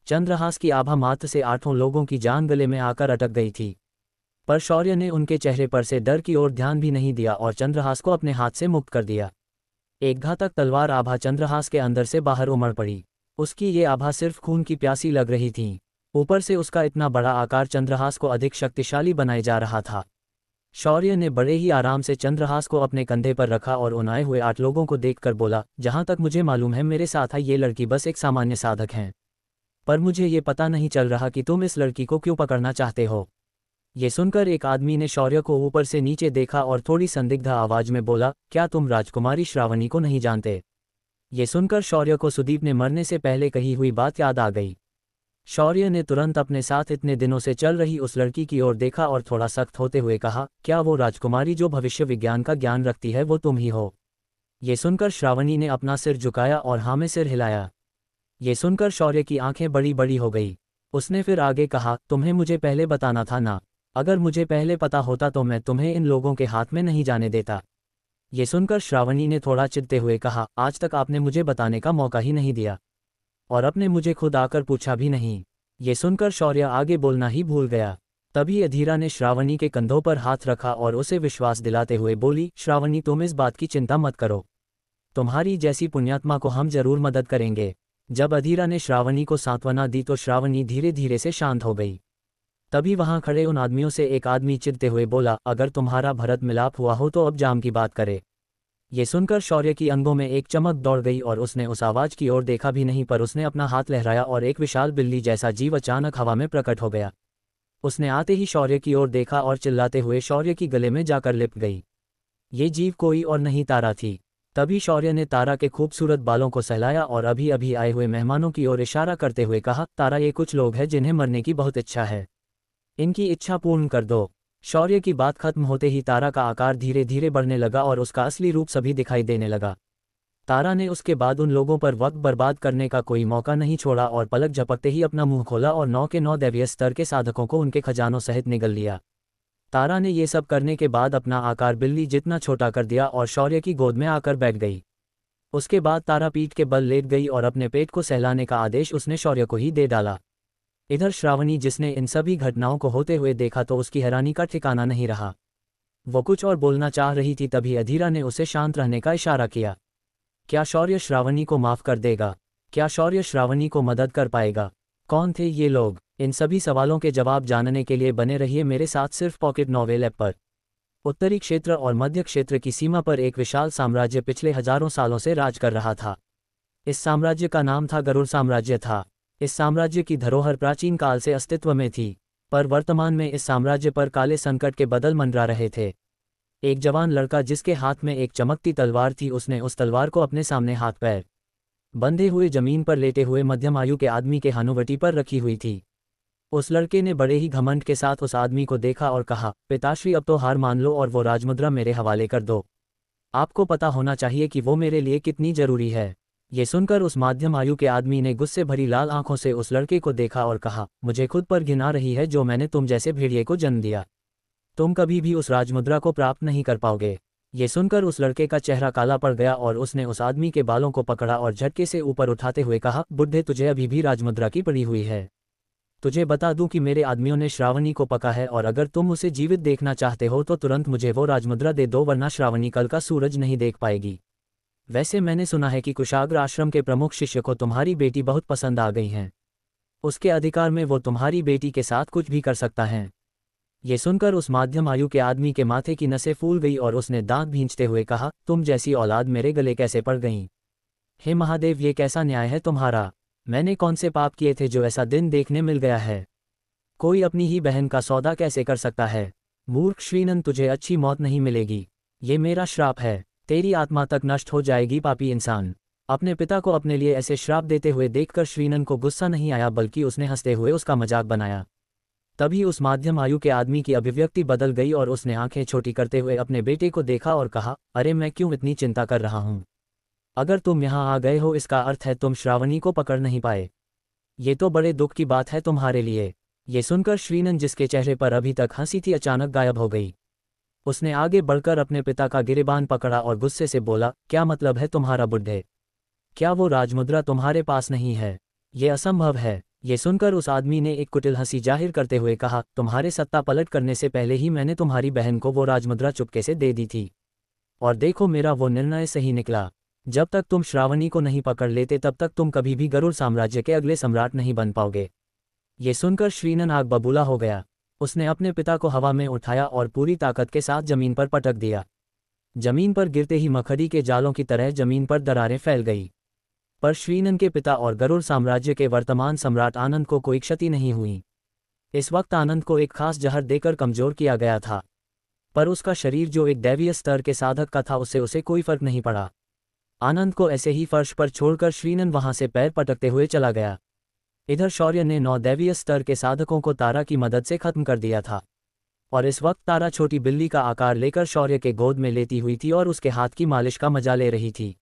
चंद्रहास की आभा मात्र से 8 लोगों की जान गले में आकर अटक गई थी। पर शौर्य ने उनके चेहरे पर से डर की ओर ध्यान भी नहीं दिया और चंद्रहास को अपने हाथ से मुक्त कर दिया। एक घातक तलवार आभा चंद्रहास के अंदर से बाहर उमड़ पड़ी। उसकी ये आभा सिर्फ खून की प्यासी लग रही थी। ऊपर से उसका इतना बड़ा आकार चंद्रहास को अधिक शक्तिशाली बनाए जा रहा था। शौर्य ने बड़े ही आराम से चंद्रहास को अपने कंधे पर रखा और उन आए हुए 8 लोगों को देखकर बोला, जहां तक मुझे मालूम है मेरे साथ आई ये लड़की बस एक सामान्य साधक हैं। पर मुझे ये पता नहीं चल रहा कि तुम इस लड़की को क्यों पकड़ना चाहते हो। ये सुनकर एक आदमी ने शौर्य को ऊपर से नीचे देखा और थोड़ी संदिग्ध आवाज में बोला, क्या तुम राजकुमारी श्रावणी को नहीं जानते? ये सुनकर शौर्य को सुदीप ने मरने से पहले कही हुई बात याद आ गई। शौर्य ने तुरंत अपने साथ इतने दिनों से चल रही उस लड़की की ओर देखा और थोड़ा सख्त होते हुए कहा, क्या वो राजकुमारी जो भविष्य विज्ञान का ज्ञान रखती है वो तुम ही हो? ये सुनकर श्रावणी ने अपना सिर झुकाया और हाँ में सिर हिलाया। ये सुनकर शौर्य की आंखें बड़ी बड़ी हो गई। उसने फिर आगे कहा, तुम्हें मुझे पहले बताना था ना। अगर मुझे पहले पता होता तो मैं तुम्हें इन लोगों के हाथ में नहीं जाने देता। ये सुनकर श्रावणी ने थोड़ा चिढ़ते हुए कहा, आज तक आपने मुझे बताने का मौका ही नहीं दिया और आपने मुझे खुद आकर पूछा भी नहीं। ये सुनकर शौर्य आगे बोलना ही भूल गया। तभी अधीरा ने श्रावणी के कंधों पर हाथ रखा और उसे विश्वास दिलाते हुए बोली, श्रावणी तुम इस बात की चिंता मत करो, तुम्हारी जैसी पुण्यात्मा को हम जरूर मदद करेंगे। जब अधीरा ने श्रावणी को सांत्वना दी तो श्रावणी धीरे धीरे से शांत हो गई। तभी वहां खड़े उन आदमियों से एक आदमी चिढ़ते हुए बोला, अगर तुम्हारा भरत मिलाप हुआ हो तो अब जाम की बात करे। ये सुनकर शौर्य की अंगों में एक चमक दौड़ गई और उसने उस आवाज की ओर देखा भी नहीं, पर उसने अपना हाथ लहराया और एक विशाल बिल्ली जैसा जीव अचानक हवा में प्रकट हो गया। उसने आते ही शौर्य की ओर देखा और चिल्लाते हुए शौर्य की गले में जाकर लिपट गई। ये जीव कोई और नहीं तारा थी। तभी शौर्य ने तारा के खूबसूरत बालों को सहलाया और अभी अभी आए हुए मेहमानों की ओर इशारा करते हुए कहा, तारा ये कुछ लोग हैं जिन्हें मरने की बहुत इच्छा है, इनकी इच्छा पूर्ण कर दो। शौर्य की बात खत्म होते ही तारा का आकार धीरे धीरे बढ़ने लगा और उसका असली रूप सभी दिखाई देने लगा। तारा ने उसके बाद उन लोगों पर वक्त बर्बाद करने का कोई मौका नहीं छोड़ा और पलक झपकते ही अपना मुंह खोला और 9 के 9 दैवीय स्तर के साधकों को उनके खजानों सहित निगल लिया। तारा ने ये सब करने के बाद अपना आकार बिल्ली जितना छोटा कर दिया और शौर्य की गोद में आकर बैठ गई। उसके बाद तारा पीठ के बल लेट गई और अपने पेट को सहलाने का आदेश उसने शौर्य को ही दे डाला। इधर श्रावणी जिसने इन सभी घटनाओं को होते हुए देखा तो उसकी हैरानी का ठिकाना नहीं रहा। वो कुछ और बोलना चाह रही थी, तभी अधीरा ने उसे शांत रहने का इशारा किया। क्या शौर्य श्रावणी को माफ कर देगा? क्या शौर्य श्रावणी को मदद कर पाएगा? कौन थे ये लोग? इन सभी सवालों के जवाब जानने के लिए बने रहिए मेरे साथ सिर्फ पॉकेट नॉवेल ऐप पर। उत्तरी क्षेत्र और मध्य क्षेत्र की सीमा पर एक विशाल साम्राज्य पिछले हजारों सालों से राज कर रहा था। इस साम्राज्य का नाम था गरुड़ साम्राज्य था। इस साम्राज्य की धरोहर प्राचीन काल से अस्तित्व में थी, पर वर्तमान में इस साम्राज्य पर काले संकट के बदल मंडरा रहे थे। एक जवान लड़का जिसके हाथ में एक चमकती तलवार थी, उसने उस तलवार को अपने सामने हाथ पैर बंधे हुए जमीन पर लेटे हुए मध्यम आयु के आदमी के हनुवटी पर रखी हुई थी। उस लड़के ने बड़े ही घमंड के साथ उस आदमी को देखा और कहा, पिताश्री अब तो हार मान लो और वो राजमुद्रा मेरे हवाले कर दो। आपको पता होना चाहिए कि वो मेरे लिए कितनी जरूरी है। ये सुनकर उस माध्यम आयु के आदमी ने गुस्से भरी लाल आंखों से उस लड़के को देखा और कहा, मुझे खुद पर घिन आ रही है जो मैंने तुम जैसे भेड़िए को जन्म दिया। तुम कभी भी उस राजमुद्रा को प्राप्त नहीं कर पाओगे। ये सुनकर उस लड़के का चेहरा काला पड़ गया और उसने उस आदमी के बालों को पकड़ा और झटके से ऊपर उठाते हुए कहा, बुड्ढे तुझे अभी भी राजमुद्रा की पड़ी हुई है। तुझे बता दूं कि मेरे आदमियों ने श्रावणी को पका है और अगर तुम उसे जीवित देखना चाहते हो तो तुरंत मुझे वो राजमुद्रा दे दो, वरना श्रावणी कल का सूरज नहीं देख पाएगी। वैसे मैंने सुना है कि कुशाग्र आश्रम के प्रमुख शिष्य को तुम्हारी बेटी बहुत पसंद आ गई हैं। उसके अधिकार में वो तुम्हारी बेटी के साथ कुछ भी कर सकता है। ये सुनकर उस माध्यम आयु के आदमी के माथे की नसें फूल गई और उसने दांत भींचते हुए कहा, तुम जैसी औलाद मेरे गले कैसे पड़ गई? हे महादेव, ये कैसा न्याय है तुम्हारा? मैंने कौन से पाप किए थे जो ऐसा दिन देखने मिल गया है? कोई अपनी ही बहन का सौदा कैसे कर सकता है? मूर्ख श्रीनंद, तुझे अच्छी मौत नहीं मिलेगी। ये मेरा श्राप है, तेरी आत्मा तक नष्ट हो जाएगी पापी इंसान। अपने पिता को अपने लिए ऐसे श्राप देते हुए देखकर श्रीनंद को गुस्सा नहीं आया, बल्कि उसने हंसते हुए उसका मजाक बनाया। तभी उस माध्यम आयु के आदमी की अभिव्यक्ति बदल गई और उसने आंखें छोटी करते हुए अपने बेटे को देखा और कहा, अरे मैं क्यों इतनी चिंता कर रहा हूँ? अगर तुम यहाँ आ गए हो इसका अर्थ है तुम श्रावणी को पकड़ नहीं पाए। ये तो बड़े दुख की बात है तुम्हारे लिए। ये सुनकर श्रीनन, जिसके चेहरे पर अभी तक हंसी थी, अचानक गायब हो गई। उसने आगे बढ़कर अपने पिता का गिरेबान पकड़ा और गुस्से से बोला, क्या मतलब है तुम्हारा बुड्ढे? क्या वो राजमुद्रा तुम्हारे पास नहीं है? ये असंभव है। ये सुनकर उस आदमी ने एक कुटिल हंसी जाहिर करते हुए कहा, तुम्हारे सत्ता पलट करने से पहले ही मैंने तुम्हारी बहन को वो राजमुद्रा चुपके से दे दी थी। और देखो मेरा वो निर्णय सही निकला। जब तक तुम श्रावणी को नहीं पकड़ लेते तब तक तुम कभी भी गरुड़ साम्राज्य के अगले सम्राट नहीं बन पाओगे। ये सुनकर श्रीनन आग बबूला हो गया। उसने अपने पिता को हवा में उठाया और पूरी ताकत के साथ जमीन पर पटक दिया। जमीन पर गिरते ही मखड़ी के जालों की तरह जमीन पर दरारें फैल गई। पर श्रीनन के पिता और गरुड़ साम्राज्य के वर्तमान सम्राट आनंद को कोई क्षति नहीं हुई। इस वक्त आनंद को एक खास जहर देकर कमजोर किया गया था, पर उसका शरीर जो एक दैवीय स्तर के साधक का था उससे उसे कोई फर्क नहीं पड़ा। आनंद को ऐसे ही फर्श पर छोड़कर श्रीनन वहां से पैर पटकते हुए चला गया। इधर शौर्य ने 9 दैवीय स्तर के साधकों को तारा की मदद से खत्म कर दिया था, और इस वक्त तारा छोटी बिल्ली का आकार लेकर शौर्य के गोद में लेती हुई थी और उसके हाथ की मालिश का मजा ले रही थी।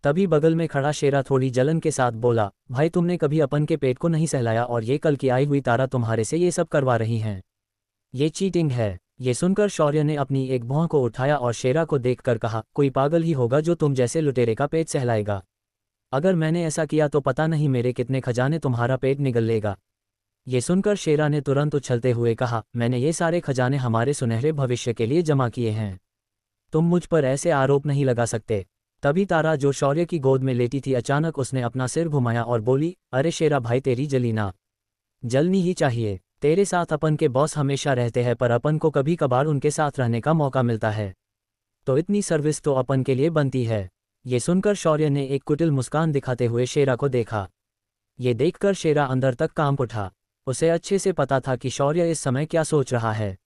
तभी बगल में खड़ा शेरा थोड़ी जलन के साथ बोला, भाई तुमने कभी अपन के पेट को नहीं सहलाया और ये कल की आई हुई तारा तुम्हारे से ये सब करवा रही हैं। ये चीटिंग है। ये सुनकर शौर्य ने अपनी एक भौं को उठाया और शेरा को देखकर कहा, कोई पागल ही होगा जो तुम जैसे लुटेरे का पेट सहलाएगा। अगर मैंने ऐसा किया तो पता नहीं मेरे कितने खजाने तुम्हारा पेट निगल लेगा। ये सुनकर शेरा ने तुरंत उछलते हुए कहा, मैंने ये सारे खजाने हमारे सुनहरे भविष्य के लिए जमा किए हैं। तुम मुझ पर ऐसे आरोप नहीं लगा सकते। तभी तारा, जो शौर्य की गोद में लेटी थी, अचानक उसने अपना सिर घुमाया और बोली, अरे शेरा भाई तेरी जली ना। जलनी ही चाहिए। तेरे साथ अपन के बॉस हमेशा रहते हैं पर अपन को कभी कभार उनके साथ रहने का मौका मिलता है, तो इतनी सर्विस तो अपन के लिए बनती है। ये सुनकर शौर्य ने एक कुटिल मुस्कान दिखाते हुए शेरा को देखा। ये देखकर शेरा अंदर तक कांप उठा। उसे अच्छे से पता था कि शौर्य इस समय क्या सोच रहा है।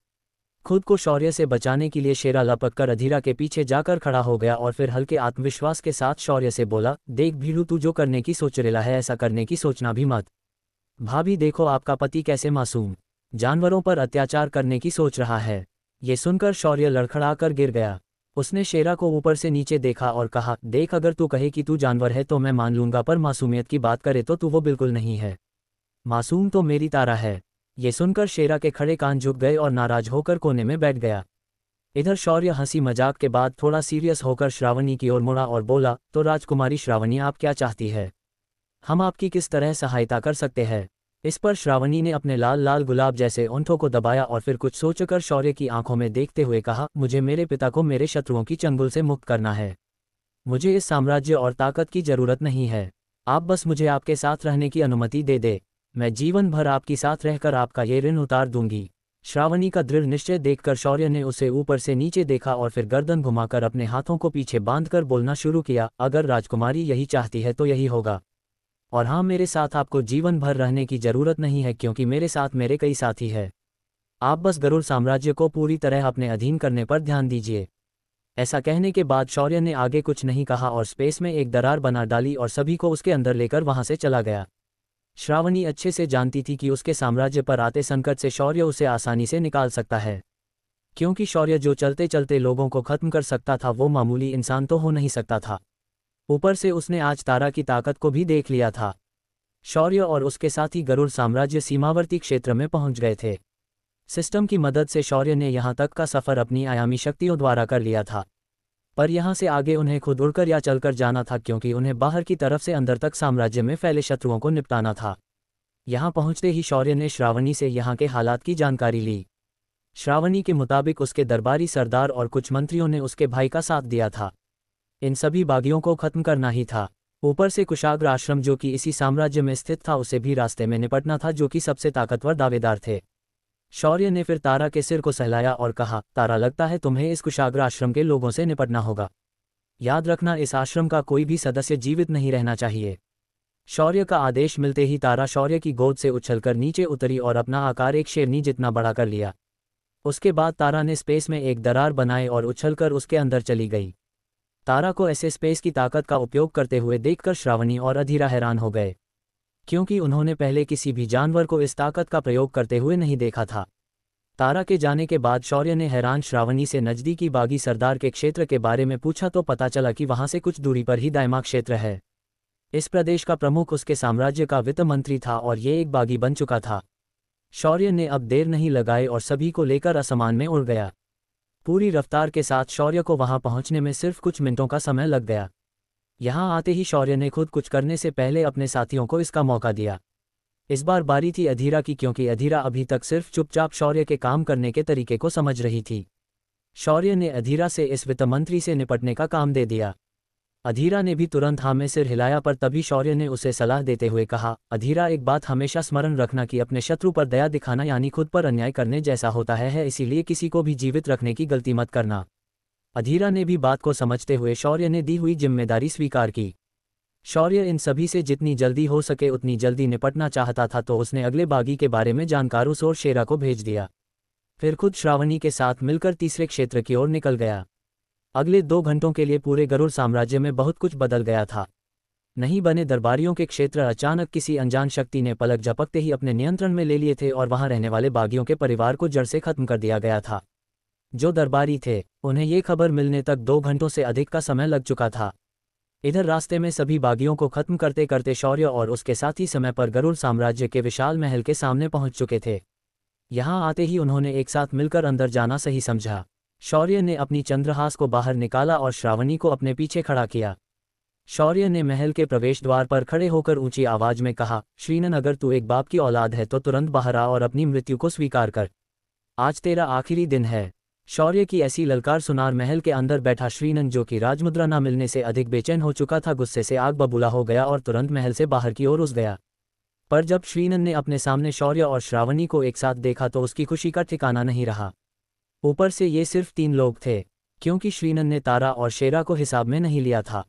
खुद को शौर्य से बचाने के लिए शेरा लपककर अधीरा के पीछे जाकर खड़ा हो गया और फिर हल्के आत्मविश्वास के साथ शौर्य से बोला, देख भीड़ू, तू जो करने की सोच रहा है ऐसा करने की सोचना भी मत। भाभी देखो आपका पति कैसे मासूम जानवरों पर अत्याचार करने की सोच रहा है। ये सुनकर शौर्य लड़खड़ाकर गिर गया। उसने शेरा को ऊपर से नीचे देखा और कहा, देख अगर तू कहे कि तू जानवर है तो मैं मान लूंगा, पर मासूमियत की बात करे तो तू वो बिल्कुल नहीं है। मासूम तो मेरी तारा है। ये सुनकर शेरा के खड़े कान झुक गए और नाराज होकर कोने में बैठ गया। इधर शौर्य हंसी मजाक के बाद थोड़ा सीरियस होकर श्रावणी की ओर मुड़ा और बोला, तो राजकुमारी श्रावणी आप क्या चाहती है? हम आपकी किस तरह सहायता कर सकते हैं? इस पर श्रावणी ने अपने लाल लाल गुलाब जैसे ओंठों को दबाया और फिर कुछ सोचकर शौर्य की आंखों में देखते हुए कहा, मुझे मेरे पिता को मेरे शत्रुओं की चंगुल से मुक्त करना है। मुझे इस साम्राज्य और ताकत की जरूरत नहीं है। आप बस मुझे आपके साथ रहने की अनुमति दे दे। मैं जीवन भर आपके साथ रहकर आपका ये ऋण उतार दूंगी। श्रावणी का दृढ़ निश्चय देखकर शौर्य ने उसे ऊपर से नीचे देखा और फिर गर्दन घुमाकर अपने हाथों को पीछे बांधकर बोलना शुरू किया, अगर राजकुमारी यही चाहती है तो यही होगा। और हाँ, मेरे साथ आपको जीवन भर रहने की जरूरत नहीं है क्योंकि मेरे साथ मेरे कई साथी हैं। आप बस गरुड़ साम्राज्य को पूरी तरह अपने अधीन करने पर ध्यान दीजिए। ऐसा कहने के बाद शौर्य ने आगे कुछ नहीं कहा और स्पेस में एक दरार बना डाली और सभी को उसके अंदर लेकर वहां से चला गया। श्रावणी अच्छे से जानती थी कि उसके साम्राज्य पर आते संकट से शौर्य उसे आसानी से निकाल सकता है, क्योंकि शौर्य जो चलते चलते लोगों को खत्म कर सकता था वो मामूली इंसान तो हो नहीं सकता था। ऊपर से उसने आज तारा की ताकत को भी देख लिया था। शौर्य और उसके साथी गरुड़ साम्राज्य सीमावर्ती क्षेत्र में पहुंच गए थे। सिस्टम की मदद से शौर्य ने यहां तक का सफर अपनी आयामी शक्तियों द्वारा कर लिया था, पर यहां से आगे उन्हें खुद उड़कर या चलकर जाना था क्योंकि उन्हें बाहर की तरफ से अंदर तक साम्राज्य में फैले शत्रुओं को निपटाना था। यहां पहुंचते ही शौर्य ने श्रावणी से यहां के हालात की जानकारी ली। श्रावणी के मुताबिक उसके दरबारी सरदार और कुछ मंत्रियों ने उसके भाई का साथ दिया था। इन सभी बागियों को खत्म करना ही था। ऊपर से कुशाग्र आश्रम जो कि इसी साम्राज्य में स्थित था उसे भी रास्ते में निपटना था, जो कि सबसे ताकतवर दावेदार थे। शौर्य ने फिर तारा के सिर को सहलाया और कहा, तारा लगता है तुम्हें इस कुशाग्र आश्रम के लोगों से निपटना होगा। याद रखना इस आश्रम का कोई भी सदस्य जीवित नहीं रहना चाहिए। शौर्य का आदेश मिलते ही तारा शौर्य की गोद से उछलकर नीचे उतरी और अपना आकार एक शेरनी जितना बड़ा कर लिया। उसके बाद तारा ने स्पेस में एक दरार बनाई और उछलकर उसके अंदर चली गई। तारा को ऐसे स्पेस की ताकत का उपयोग करते हुए देखकर श्रावणी और अधीरा हैरान हो गए। क्योंकि उन्होंने पहले किसी भी जानवर को इस ताकत का प्रयोग करते हुए नहीं देखा था। तारा के जाने के बाद शौर्य ने हैरान श्रावणी से नज़दीकी बागी सरदार के क्षेत्र के बारे में पूछा तो पता चला कि वहां से कुछ दूरी पर ही दाइमा क्षेत्र है। इस प्रदेश का प्रमुख उसके साम्राज्य का वित्त मंत्री था और ये एक बागी बन चुका था। शौर्य ने अब देर नहीं लगाई और सभी को लेकर आसमान में उड़ गया। पूरी रफ्तार के साथ शौर्य को वहां पहुंचने में सिर्फ कुछ मिनटों का समय लग गया। यहां आते ही शौर्य ने खुद कुछ करने से पहले अपने साथियों को इसका मौका दिया। इस बार बारी थी अधीरा की, क्योंकि अधीरा अभी तक सिर्फ चुपचाप शौर्य के काम करने के तरीके को समझ रही थी। शौर्य ने अधीरा से इस वित्त मंत्री से निपटने का काम दे दिया। अधीरा ने भी तुरंत हाँ में सिर हिलाया, पर तभी शौर्य ने उसे सलाह देते हुए कहा, अधीरा एक बात हमेशा स्मरण रखना कि अपने शत्रु पर दया दिखाना यानी खुद पर अन्याय करने जैसा होता है, इसीलिए किसी को भी जीवित रखने की गलती मत करना। अधीरा ने भी बात को समझते हुए शौर्य ने दी हुई जिम्मेदारी स्वीकार की। शौर्य इन सभी से जितनी जल्दी हो सके उतनी जल्दी निपटना चाहता था, तो उसने अगले बागी के बारे में जानकार उस और शेरा को भेज दिया। फिर खुद श्रावणी के साथ मिलकर तीसरे क्षेत्र की ओर निकल गया। अगले 2 घंटों के लिए पूरे गरुड़ साम्राज्य में बहुत कुछ बदल गया था। नहीं बने दरबारियों के क्षेत्र अचानक किसी अनजान शक्ति ने पलक झपकते ही अपने नियंत्रण में ले लिए थे और वहां रहने वाले बागियों के परिवार को जड़ से खत्म कर दिया गया था। जो दरबारी थे उन्हें ये खबर मिलने तक 2 घंटों से अधिक का समय लग चुका था। इधर रास्ते में सभी बागियों को खत्म करते करते शौर्य और उसके साथी समय पर गरुड़ साम्राज्य के विशाल महल के सामने पहुंच चुके थे। यहां आते ही उन्होंने एक साथ मिलकर अंदर जाना सही समझा। शौर्य ने अपनी चंद्रहास को बाहर निकाला और श्रावणी को अपने पीछे खड़ा किया। शौर्य ने महल के प्रवेश द्वार पर खड़े होकर ऊंची आवाज में कहा, श्रीनन, अगर तू एक बाप की औलाद है तो तुरंत बाहर आ और अपनी मृत्यु को स्वीकार कर। आज तेरा आखिरी दिन है। शौर्य की ऐसी ललकार सुनार महल के अंदर बैठा श्रीनन, जो कि राजमुद्रा न मिलने से अधिक बेचैन हो चुका था, गुस्से से आग बबूला हो गया और तुरंत महल से बाहर की ओर उस गया। पर जब श्रीनन ने अपने सामने शौर्य और श्रावणी को एक साथ देखा तो उसकी खुशी का ठिकाना नहीं रहा। ऊपर से ये सिर्फ 3 लोग थे, क्योंकि श्रीनन ने तारा और शेरा को हिसाब में नहीं लिया था।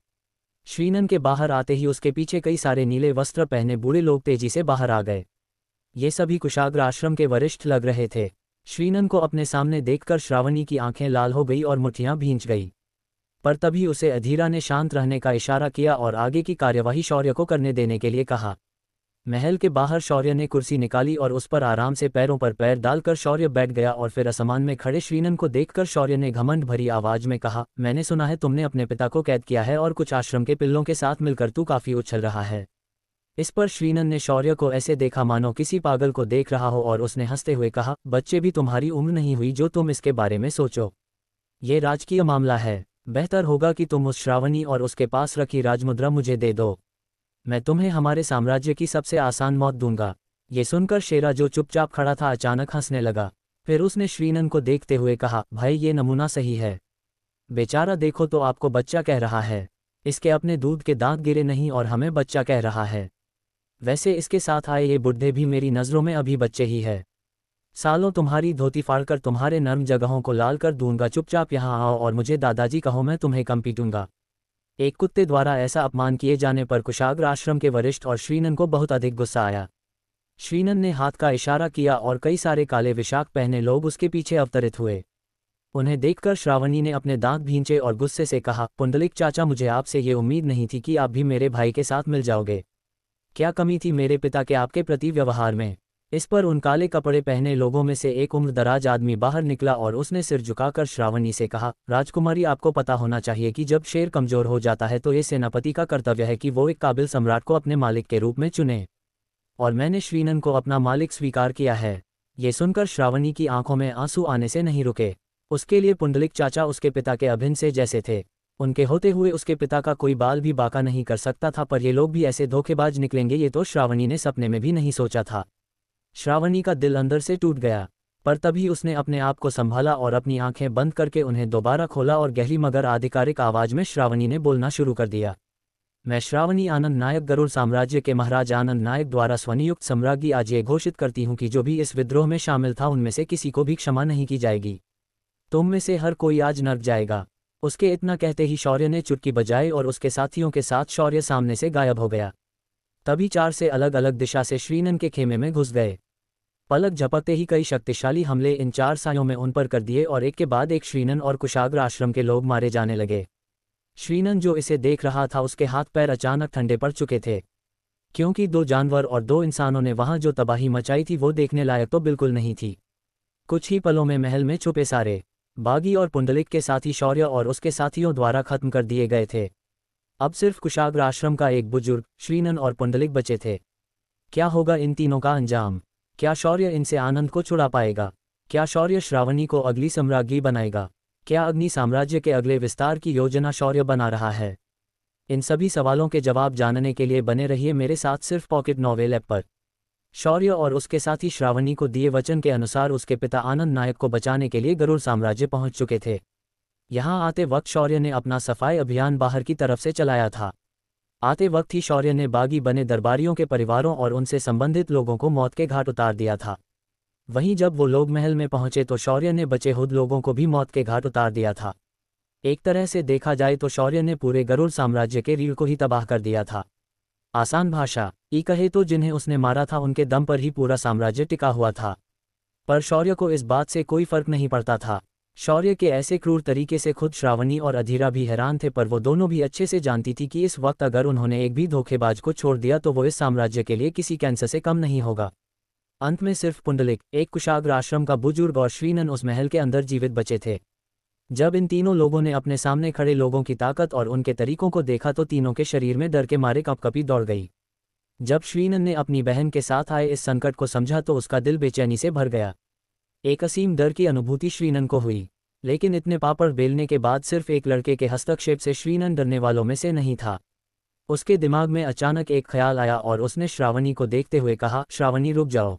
श्रीनन के बाहर आते ही उसके पीछे कई सारे नीले वस्त्र पहने बूढ़े लोग तेजी से बाहर आ गए। ये सभी कुशाग्र आश्रम के वरिष्ठ लग रहे थे। श्रीनन को अपने सामने देखकर श्रावणी की आंखें लाल हो गई और मुट्ठियां भींच गई। पर तभी उसे अधीरा ने शांत रहने का इशारा किया और आगे की कार्यवाही शौर्य को करने देने के लिए कहा। महल के बाहर शौर्य ने कुर्सी निकाली और उस पर आराम से पैरों पर पैर डालकर शौर्य बैठ गया और फिर आसमान में खड़े श्रीनन को देखकर शौर्य ने घमंड भरी आवाज में कहा, मैंने सुना है तुमने अपने पिता को कैद किया है और कुछ आश्रम के पिल्लों के साथ मिलकर तू काफी उछल रहा है। इस पर श्रीनन ने शौर्य को ऐसे देखा मानो किसी पागल को देख रहा हो और उसने हंसते हुए कहा, बच्चे भी तुम्हारी उम्र नहीं हुई जो तुम इसके बारे में सोचो। ये राजकीय मामला है। बेहतर होगा कि तुम उस श्रावणी और उसके पास रखी राजमुद्रा मुझे दे दो। मैं तुम्हें हमारे साम्राज्य की सबसे आसान मौत दूंगा। ये सुनकर शेरा, जो चुपचाप खड़ा था, अचानक हंसने लगा। फिर उसने श्रीनन को देखते हुए कहा, भाई ये नमूना सही है। बेचारा देखो तो आपको बच्चा कह रहा है। इसके अपने दूध के दांत गिरे नहीं और हमें बच्चा कह रहा है। वैसे इसके साथ आए ये बुढ़े भी मेरी नज़रों में अभी बच्चे ही है। सालों तुम्हारी धोती फाड़कर तुम्हारे नर्म जगहों को लाल कर दूंगा। चुपचाप यहाँ आओ और मुझे दादाजी कहो, मैं तुम्हें कम पीटूंगा। एक कुत्ते द्वारा ऐसा अपमान किए जाने पर कुशाग्र आश्रम के वरिष्ठ और श्रीनन को बहुत अधिक गुस्सा आया। श्रीनन ने हाथ का इशारा किया और कई सारे काले विशाख पहने लोग उसके पीछे अवतरित हुए। उन्हें देखकर श्रावणी ने अपने दांत भींचे और गुस्से से कहा, पुंडलिक चाचा, मुझे आपसे ये उम्मीद नहीं थी कि आप भी मेरे भाई के साथ मिल जाओगे। क्या कमी थी मेरे पिता के आपके प्रति व्यवहार में? इस पर उन काले कपड़े पहने लोगों में से एक उम्रदराज आदमी बाहर निकला और उसने सिर झुकाकर श्रावणी से कहा, राजकुमारी, आपको पता होना चाहिए कि जब शेर कमजोर हो जाता है तो ये सेनापति का कर्तव्य है कि वो एक काबिल सम्राट को अपने मालिक के रूप में चुने। और मैंने श्रीनन को अपना मालिक स्वीकार किया है। ये सुनकर श्रावणी की आंखों में आंसू आने से नहीं रुके। उसके लिए पुंडलिक चाचा उसके पिता के अभिन्न से जैसे थे। उनके होते हुए उसके पिता का कोई बाल भी बाका नहीं कर सकता था, पर ये लोग भी ऐसे धोखेबाज निकलेंगे ये तो श्रावणी ने सपने में भी नहीं सोचा था। श्रावणी का दिल अंदर से टूट गया, पर तभी उसने अपने आप को संभाला और अपनी आंखें बंद करके उन्हें दोबारा खोला और गहरी मगर आधिकारिक आवाज में श्रावणी ने बोलना शुरू कर दिया। मैं श्रावणी आनंद नायक, गरुड़ साम्राज्य के महाराज आनंद नायक द्वारा स्वनियुक्त सम्राज्ञी, आज ये घोषित करती हूँ कि जो भी इस विद्रोह में शामिल था उनमें से किसी को भी क्षमा नहीं की जाएगी। तुम में से हर कोई आज नर्क जाएगा। उसके इतना कहते ही शौर्य ने चुटकी बजाई और उसके साथियों के साथ शौर्य सामने से गायब हो गया। तभी 4 से अलग अलग दिशा से श्रीनन के खेमे में घुस गए। पलक झपकते ही कई शक्तिशाली हमले इन 4 सायों में उन पर कर दिए और एक के बाद एक श्रीनन और कुशाग्र आश्रम के लोग मारे जाने लगे। श्रीनन जो इसे देख रहा था, उसके हाथ पैर अचानक ठंडे पड़ चुके थे। क्योंकि 2 जानवर और 2 इंसानों ने वहां जो तबाही मचाई थी वो देखने लायक तो बिल्कुल नहीं थी। कुछ ही पलों में महल में छुपे सारे बागी और पुंडलिक के साथी शौर्य और उसके साथियों द्वारा खत्म कर दिए गए थे। अब सिर्फ कुशाग्र आश्रम का एक बुजुर्ग श्रीनन और पुंडलिक बचे थे। क्या होगा इन तीनों का अंजाम? क्या शौर्य इनसे आनंद को छुड़ा पाएगा? क्या शौर्य श्रावणी को अगली सम्राज्ञी बनाएगा? क्या अग्नि साम्राज्य के अगले विस्तार की योजना शौर्य बना रहा है? इन सभी सवालों के जवाब जानने के लिए बने रहिए मेरे साथ सिर्फ पॉकेट नॉवेल ऐप पर। शौर्य और उसके साथी श्रावणी को दिए वचन के अनुसार उसके पिता आनंद नायक को बचाने के लिए गरुड़ साम्राज्य पहुंच चुके थे। यहां आते वक्त शौर्य ने अपना सफाई अभियान बाहर की तरफ से चलाया था। आते वक्त ही शौर्य ने बागी बने दरबारियों के परिवारों और उनसे संबंधित लोगों को मौत के घाट उतार दिया था। वहीं जब वो लोग महल में पहुंचे तो शौर्य ने बचे हुए लोगों को भी मौत के घाट उतार दिया था। एक तरह से देखा जाए तो शौर्य ने पूरे गरुड़ साम्राज्य के रीढ़ को ही तबाह कर दिया था। आसान भाषा ई कहे तो जिन्हें उसने मारा था उनके दम पर ही पूरा साम्राज्य टिका हुआ था। पर शौर्य को इस बात से कोई फर्क नहीं पड़ता था। शौर्य के ऐसे क्रूर तरीके से खुद श्रावणी और अधीरा भी हैरान थे, पर वो दोनों भी अच्छे से जानती थी कि इस वक्त अगर उन्होंने एक भी धोखेबाज को छोड़ दिया तो वो इस साम्राज्य के लिए किसी कैंसर से कम नहीं होगा। अंत में सिर्फ पुंडलिक, एक कुशाग्र आश्रम का बुजुर्ग और श्रीनन उस महल के अंदर जीवित बचे थे। जब इन तीनों लोगों ने अपने सामने खड़े लोगों की ताकत और उनके तरीकों को देखा तो तीनों के शरीर में डर के मारे कपकपी दौड़ गई। जब श्रीनन ने अपनी बहन के साथ आए इस संकट को समझा तो उसका दिल बेचैनी से भर गया। एक असीम डर की अनुभूति श्रीनन को हुई, लेकिन इतने पापड़ बेलने के बाद सिर्फ एक लड़के के हस्तक्षेप से श्रीनन डरने वालों में से नहीं था। उसके दिमाग में अचानक एक ख्याल आया और उसने श्रावणी को देखते हुए कहा, श्रावणी रुक जाओ।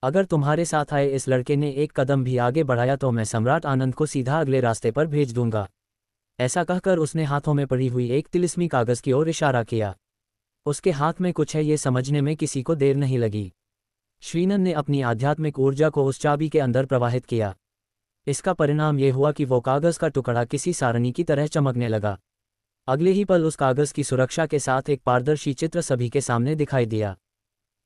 अगर तुम्हारे साथ आए इस लड़के ने एक कदम भी आगे बढ़ाया तो मैं सम्राट आनंद को सीधा अगले रास्ते पर भेज दूंगा। ऐसा कहकर उसने हाथों में पड़ी हुई एक तिलिस्मी कागज की ओर इशारा किया। उसके हाथ में कुछ है ये समझने में किसी को देर नहीं लगी। श्रीनन ने अपनी आध्यात्मिक ऊर्जा को उस चाबी के अंदर प्रवाहित किया। इसका परिणाम ये हुआ कि वो कागज का टुकड़ा किसी सारणी की तरह चमकने लगा। अगले ही पल उस कागज की सुरक्षा के साथ एक पारदर्शी चित्र सभी के सामने दिखाई दिया।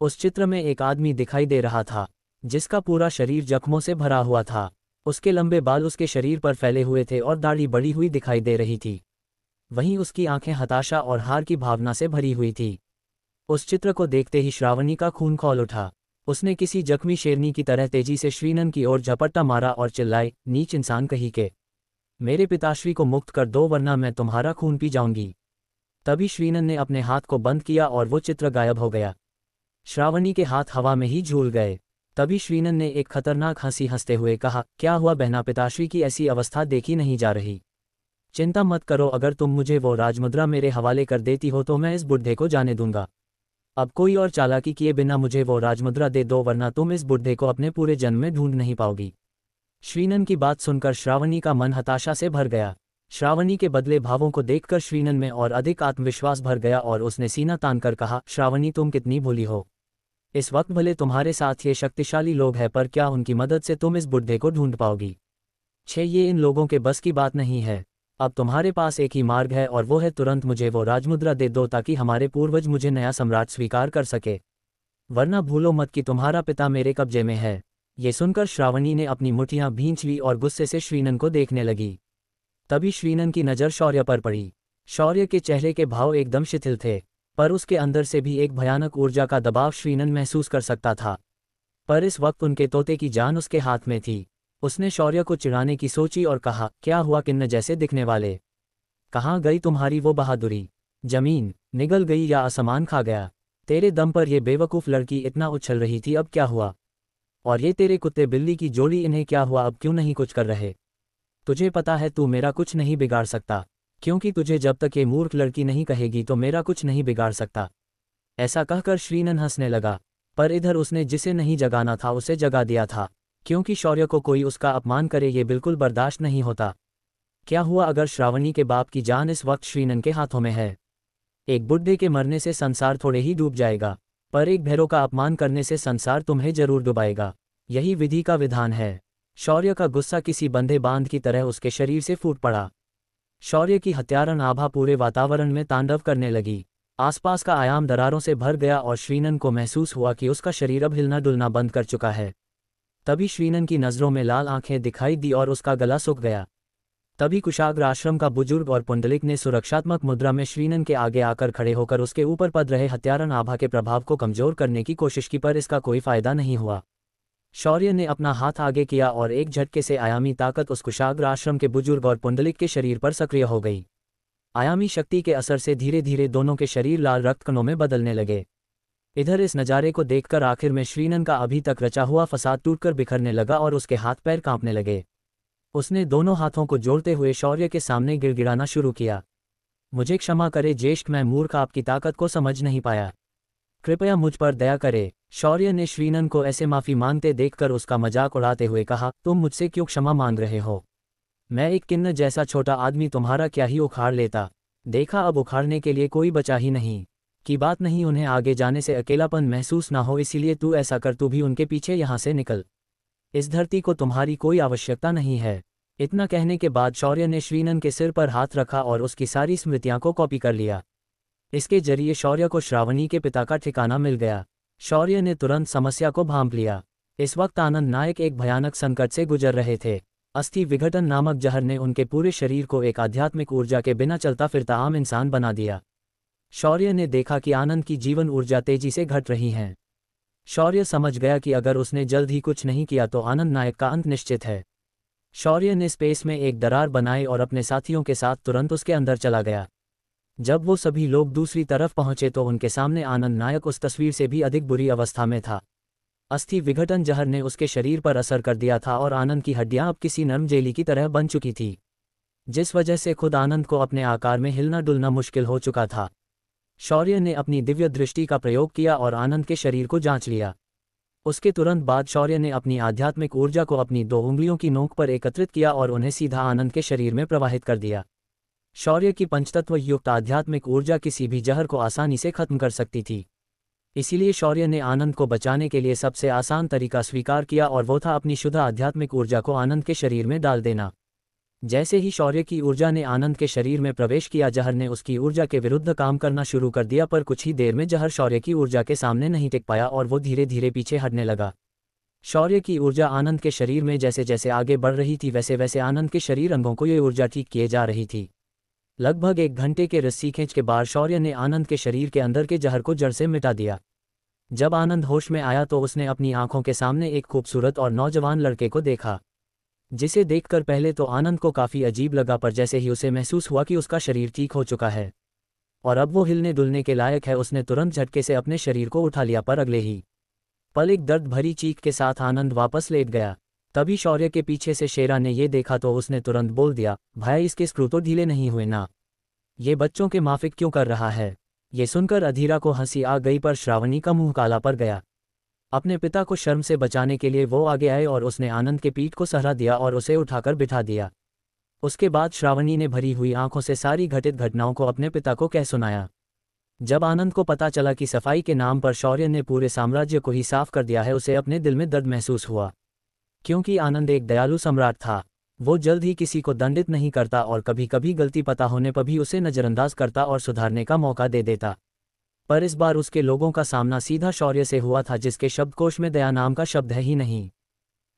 उस चित्र में एक आदमी दिखाई दे रहा था जिसका पूरा शरीर जख्मों से भरा हुआ था। उसके लंबे बाल उसके शरीर पर फैले हुए थे और दाढ़ी बड़ी हुई दिखाई दे रही थी। वहीं उसकी आंखें हताशा और हार की भावना से भरी हुई थी। उस चित्र को देखते ही श्रावणी का खून खौल उठा। उसने किसी जख्मी शेरनी की तरह तेजी से श्रीनन की ओर झपट्टा मारा और चिल्लाई, नीच इंसान कहीं के, मेरे पिताश्री को मुक्त कर दो वरना मैं तुम्हारा खून पी जाऊंगी। तभी श्रीनन ने अपने हाथ को बंद किया और वो चित्र गायब हो गया। श्रावणी के हाथ हवा में ही झूल गए। तभी श्रीनन ने एक खतरनाक हंसी हंसते हुए कहा, क्या हुआ बहना, पिताश्री की ऐसी अवस्था देखी नहीं जा रही। चिंता मत करो, अगर तुम मुझे वो राजमुद्रा मेरे हवाले कर देती हो तो मैं इस बुढ़े को जाने दूंगा। अब कोई और चालाकी किए बिना मुझे वो राजमुद्रा दे दो वरना तुम इस बुढ़े को अपने पूरे जन्म में ढूंढ नहीं पाओगी। श्रीनन की बात सुनकर श्रावणी का मन हताशा से भर गया। श्रावणी के बदले भावों को देखकर श्रीनन में और अधिक आत्मविश्वास भर गया और उसने सीना तानकर कहा, श्रावणी तुम कितनी भोली हो। इस वक्त भले तुम्हारे साथ ये शक्तिशाली लोग हैं पर क्या उनकी मदद से तुम इस बुढ़े को ढूंढ पाओगी? ये इन लोगों के बस की बात नहीं है। अब तुम्हारे पास एक ही मार्ग है और वो है तुरंत मुझे वो राजमुद्रा दे दो ताकि हमारे पूर्वज मुझे नया सम्राट स्वीकार कर सके, वरना भूलो मत कि तुम्हारा पिता मेरे कब्जे में है। ये सुनकर श्रावणी ने अपनी मुठ्ठियां भींच ली और गुस्से से श्रीनन को देखने लगी। तभी श्रीनन की नज़र शौर्य पर पड़ी। शौर्य के चेहरे के भाव एकदम शिथिल थे, पर उसके अंदर से भी एक भयानक ऊर्जा का दबाव श्रीनन महसूस कर सकता था। पर इस वक्त उनके तोते की जान उसके हाथ में थी। उसने शौर्य को चिढ़ाने की सोची और कहा, क्या हुआ किन्न जैसे दिखने वाले, कहाँ गई तुम्हारी वो बहादुरी? जमीन निगल गई या आसमान खा गया? तेरे दम पर ये बेवकूफ़ लड़की इतना उछल रही थी, अब क्या हुआ? और ये तेरे कुत्ते बिल्ली की जोड़ी, इन्हें क्या हुआ, अब क्यों नहीं कुछ कर रहे? तुझे पता है तू मेरा कुछ नहीं बिगाड़ सकता, क्योंकि तुझे जब तक ये मूर्ख लड़की नहीं कहेगी तो मेरा कुछ नहीं बिगाड़ सकता। ऐसा कहकर श्रीनन हंसने लगा, पर इधर उसने जिसे नहीं जगाना था उसे जगा दिया था, क्योंकि शौर्य को कोई उसका अपमान करे ये बिल्कुल बर्दाश्त नहीं होता। क्या हुआ अगर श्रावणी के बाप की जान इस वक्त श्रीनन के हाथों में है? एक बुड्ढे के मरने से संसार थोड़े ही डूब जाएगा, पर एक भैरों का अपमान करने से संसार तुम्हें जरूर डुबाएगा। यही विधि का विधान है। शौर्य का गुस्सा किसी बंधे बांध की तरह उसके शरीर से फूट पड़ा। शौर्य की हत्यारन आभा पूरे वातावरण में तांडव करने लगी। आसपास का आयाम दरारों से भर गया और श्रीनन को महसूस हुआ कि उसका शरीर अब हिलना डुलना बंद कर चुका है। तभी श्रीनन की नज़रों में लाल आंखें दिखाई दी और उसका गला सूख गया। तभी कुशाग्र आश्रम का बुजुर्ग और पुंडलिक ने सुरक्षात्मक मुद्रा में श्रीनन के आगे आकर खड़े होकर उसके ऊपर पड़ रहे हत्यारन आभा के प्रभाव को कमजोर करने की कोशिश की, पर इसका कोई फायदा नहीं हुआ। शौर्य ने अपना हाथ आगे किया और एक झटके से आयामी ताकत उस कुशाग्र आश्रम के बुजुर्ग और पुंडलिक के शरीर पर सक्रिय हो गई। आयामी शक्ति के असर से धीरे धीरे दोनों के शरीर लाल रक्त कणों में बदलने लगे। इधर इस नज़ारे को देखकर आखिर में श्रीनन का अभी तक रचा हुआ फसाद टूटकर बिखरने लगा और उसके हाथ पैर कांपने लगे। उसने दोनों हाथों को जोड़ते हुए शौर्य के सामने गिड़गिड़ाना शुरू किया। मुझे क्षमा करे ज्येष्ठ, मैं मूर्ख आपकी ताकत को समझ नहीं पाया। कृपया मुझ पर दया करे। शौर्य ने श्रीनन को ऐसे माफ़ी मांगते देखकर उसका मजाक उड़ाते हुए कहा, तुम मुझसे क्यों क्षमा मांग रहे हो? मैं एक किन्न जैसा छोटा आदमी तुम्हारा क्या ही उखाड़ लेता। देखा, अब उखाड़ने के लिए कोई बचा ही नहीं। की बात नहीं, उन्हें आगे जाने से अकेलापन महसूस ना हो, इसीलिए तू ऐसा कर, तू भी उनके पीछे यहाँ से निकल। इस धरती को तुम्हारी कोई आवश्यकता नहीं है। इतना कहने के बाद शौर्य ने श्रीनन के सिर पर हाथ रखा और उसकी सारी स्मृतियां को कॉपी कर लिया। इसके जरिए शौर्य को श्रावणी के पिता का ठिकाना मिल गया। शौर्य ने तुरंत समस्या को भांप लिया। इस वक्त आनंद नायक एक भयानक संकट से गुजर रहे थे। अस्थि विघटन नामक जहर ने उनके पूरे शरीर को एक आध्यात्मिक ऊर्जा के बिना चलता फिरता आम इंसान बना दिया। शौर्य ने देखा कि आनंद की जीवन ऊर्जा तेजी से घट रही है। शौर्य समझ गया कि अगर उसने जल्द ही कुछ नहीं किया तो आनंद नायक का अंत निश्चित है। शौर्य ने स्पेस में एक दरार बनाई और अपने साथियों के साथ तुरंत उसके अंदर चला गया। जब वो सभी लोग दूसरी तरफ पहुंचे तो उनके सामने आनंद नायक उस तस्वीर से भी अधिक बुरी अवस्था में था। अस्थि विघटन जहर ने उसके शरीर पर असर कर दिया था और आनंद की हड्डियां अब किसी नरम जेली की तरह बन चुकी थी, जिस वजह से खुद आनंद को अपने आकार में हिलना डुलना मुश्किल हो चुका था। शौर्य ने अपनी दिव्य दृष्टि का प्रयोग किया और आनंद के शरीर को जांच लिया। उसके तुरंत बाद शौर्य ने अपनी आध्यात्मिक ऊर्जा को अपनी 2 उंगलियों की नोक पर एकत्रित किया और उन्हें सीधा आनंद के शरीर में प्रवाहित कर दिया। शौर्य की पंचतत्व युक्त आध्यात्मिक ऊर्जा किसी भी जहर को आसानी से खत्म कर सकती थी। इसीलिए शौर्य ने आनंद को बचाने के लिए सबसे आसान तरीका स्वीकार किया और वो था अपनी शुद्ध आध्यात्मिक ऊर्जा को आनंद के शरीर में डाल देना। जैसे ही शौर्य की ऊर्जा ने आनंद के शरीर में प्रवेश किया, जहर ने उसकी ऊर्जा के विरुद्ध काम करना शुरू कर दिया, पर कुछ ही देर में जहर शौर्य की ऊर्जा के सामने नहीं टिक पाया और वो धीरे धीरे पीछे हटने लगा। शौर्य की ऊर्जा आनंद के शरीर में जैसे जैसे आगे बढ़ रही थी वैसे वैसे आनंद के शरीर अंगों को ये ऊर्जा ठीक किए जा रही थी। लगभग 1 घंटे के रस्सी खींच के बाद शौर्य ने आनंद के शरीर के अंदर के जहर को जड़ से मिटा दिया। जब आनंद होश में आया तो उसने अपनी आंखों के सामने एक खूबसूरत और नौजवान लड़के को देखा, जिसे देखकर पहले तो आनंद को काफ़ी अजीब लगा, पर जैसे ही उसे महसूस हुआ कि उसका शरीर ठीक हो चुका है और अब वो हिलने डुलने के लायक है, उसने तुरंत झटके से अपने शरीर को उठा लिया। पर अगले ही पल एक दर्द भरी चीख के साथ आनंद वापस लेट गया। तभी शौर्य के पीछे से शेरा ने ये देखा तो उसने तुरंत बोल दिया, भाई इसके स्क्रू तो ढीले नहीं हुए ना, ये बच्चों के माफिक क्यों कर रहा है? ये सुनकर अधीरा को हंसी आ गई, पर श्रावणी का मुंह काला पड़ गया। अपने पिता को शर्म से बचाने के लिए वो आगे आए और उसने आनंद के पीठ को सहरा दिया और उसे उठाकर बिठा दिया। उसके बाद श्रावणी ने भरी हुई आंखों से सारी घटित घटनाओं को अपने पिता को कह सुनाया। जब आनंद को पता चला कि सफाई के नाम पर शौर्य ने पूरे साम्राज्य को ही साफ कर दिया है, उसे अपने दिल में दर्द महसूस हुआ, क्योंकि आनंद एक दयालु सम्राट था। वो जल्द ही किसी को दंडित नहीं करता और कभी कभी गलती पता होने पर भी उसे नज़रअंदाज करता और सुधारने का मौका दे देता। पर इस बार उसके लोगों का सामना सीधा शौर्य से हुआ था, जिसके शब्दकोश में दया नाम का शब्द है ही नहीं।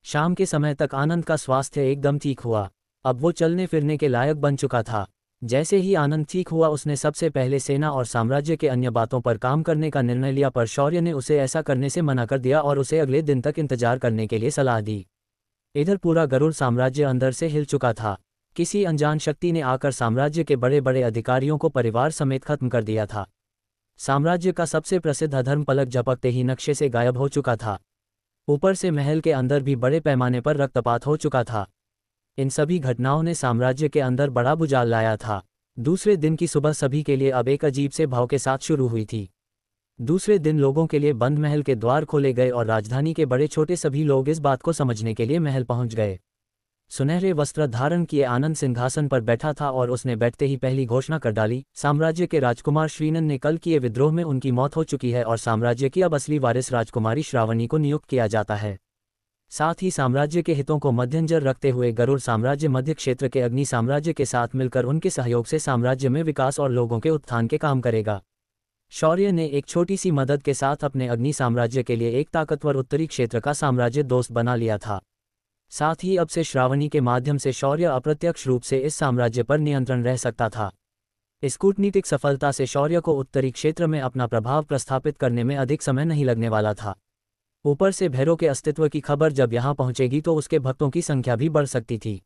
शाम के समय तक आनंद का स्वास्थ्य एकदम ठीक हुआ। अब वो चलने फिरने के लायक बन चुका था। जैसे ही आनंद ठीक हुआ, उसने सबसे पहले सेना और साम्राज्य के अन्य बातों पर काम करने का निर्णय लिया, पर शौर्य ने उसे ऐसा करने से मना कर दिया और उसे अगले दिन तक इंतजार करने के लिए सलाह दी। इधर पूरा गरुड़ साम्राज्य अंदर से हिल चुका था। किसी अनजान शक्ति ने आकर साम्राज्य के बड़े बड़े अधिकारियों को परिवार समेत खत्म कर दिया था। साम्राज्य का सबसे प्रसिद्ध अधर्म पलक झपकते ही नक्शे से गायब हो चुका था। ऊपर से महल के अंदर भी बड़े पैमाने पर रक्तपात हो चुका था। इन सभी घटनाओं ने साम्राज्य के अंदर बड़ा भूचाल लाया था। दूसरे दिन की सुबह सभी के लिए अब एक अजीब से भाव के साथ शुरू हुई थी। दूसरे दिन लोगों के लिए बंद महल के द्वार खोले गए और राजधानी के बड़े छोटे सभी लोग इस बात को समझने के लिए महल पहुंच गए। सुनहरे वस्त्र धारण किए आनंद सिंहासन पर बैठा था और उसने बैठते ही पहली घोषणा कर डाली, साम्राज्य के राजकुमार श्रीनन ने कल किए विद्रोह में उनकी मौत हो चुकी है और साम्राज्य की अब असली वारिस राजकुमारी श्रावणी को नियुक्त किया जाता है। साथ ही साम्राज्य के हितों को मद्देनजर रखते हुए गरुड़ साम्राज्य मध्य क्षेत्र के अग्नि साम्राज्य के साथ मिलकर उनके सहयोग से साम्राज्य में विकास और लोगों के उत्थान के काम करेगा। शौर्य ने एक छोटी सी मदद के साथ अपने अग्नि साम्राज्य के लिए एक ताकतवर उत्तरी क्षेत्र का साम्राज्य दोस्त बना लिया था। साथ ही अब से श्रावणी के माध्यम से शौर्य अप्रत्यक्ष रूप से इस साम्राज्य पर नियंत्रण रह सकता था। इस कूटनीतिक सफलता से शौर्य को उत्तरी क्षेत्र में अपना प्रभाव प्रस्थापित करने में अधिक समय नहीं लगने वाला था। ऊपर से भैरव के अस्तित्व की खबर जब यहाँ पहुंचेगी तो उसके भक्तों की संख्या भी बढ़ सकती थी।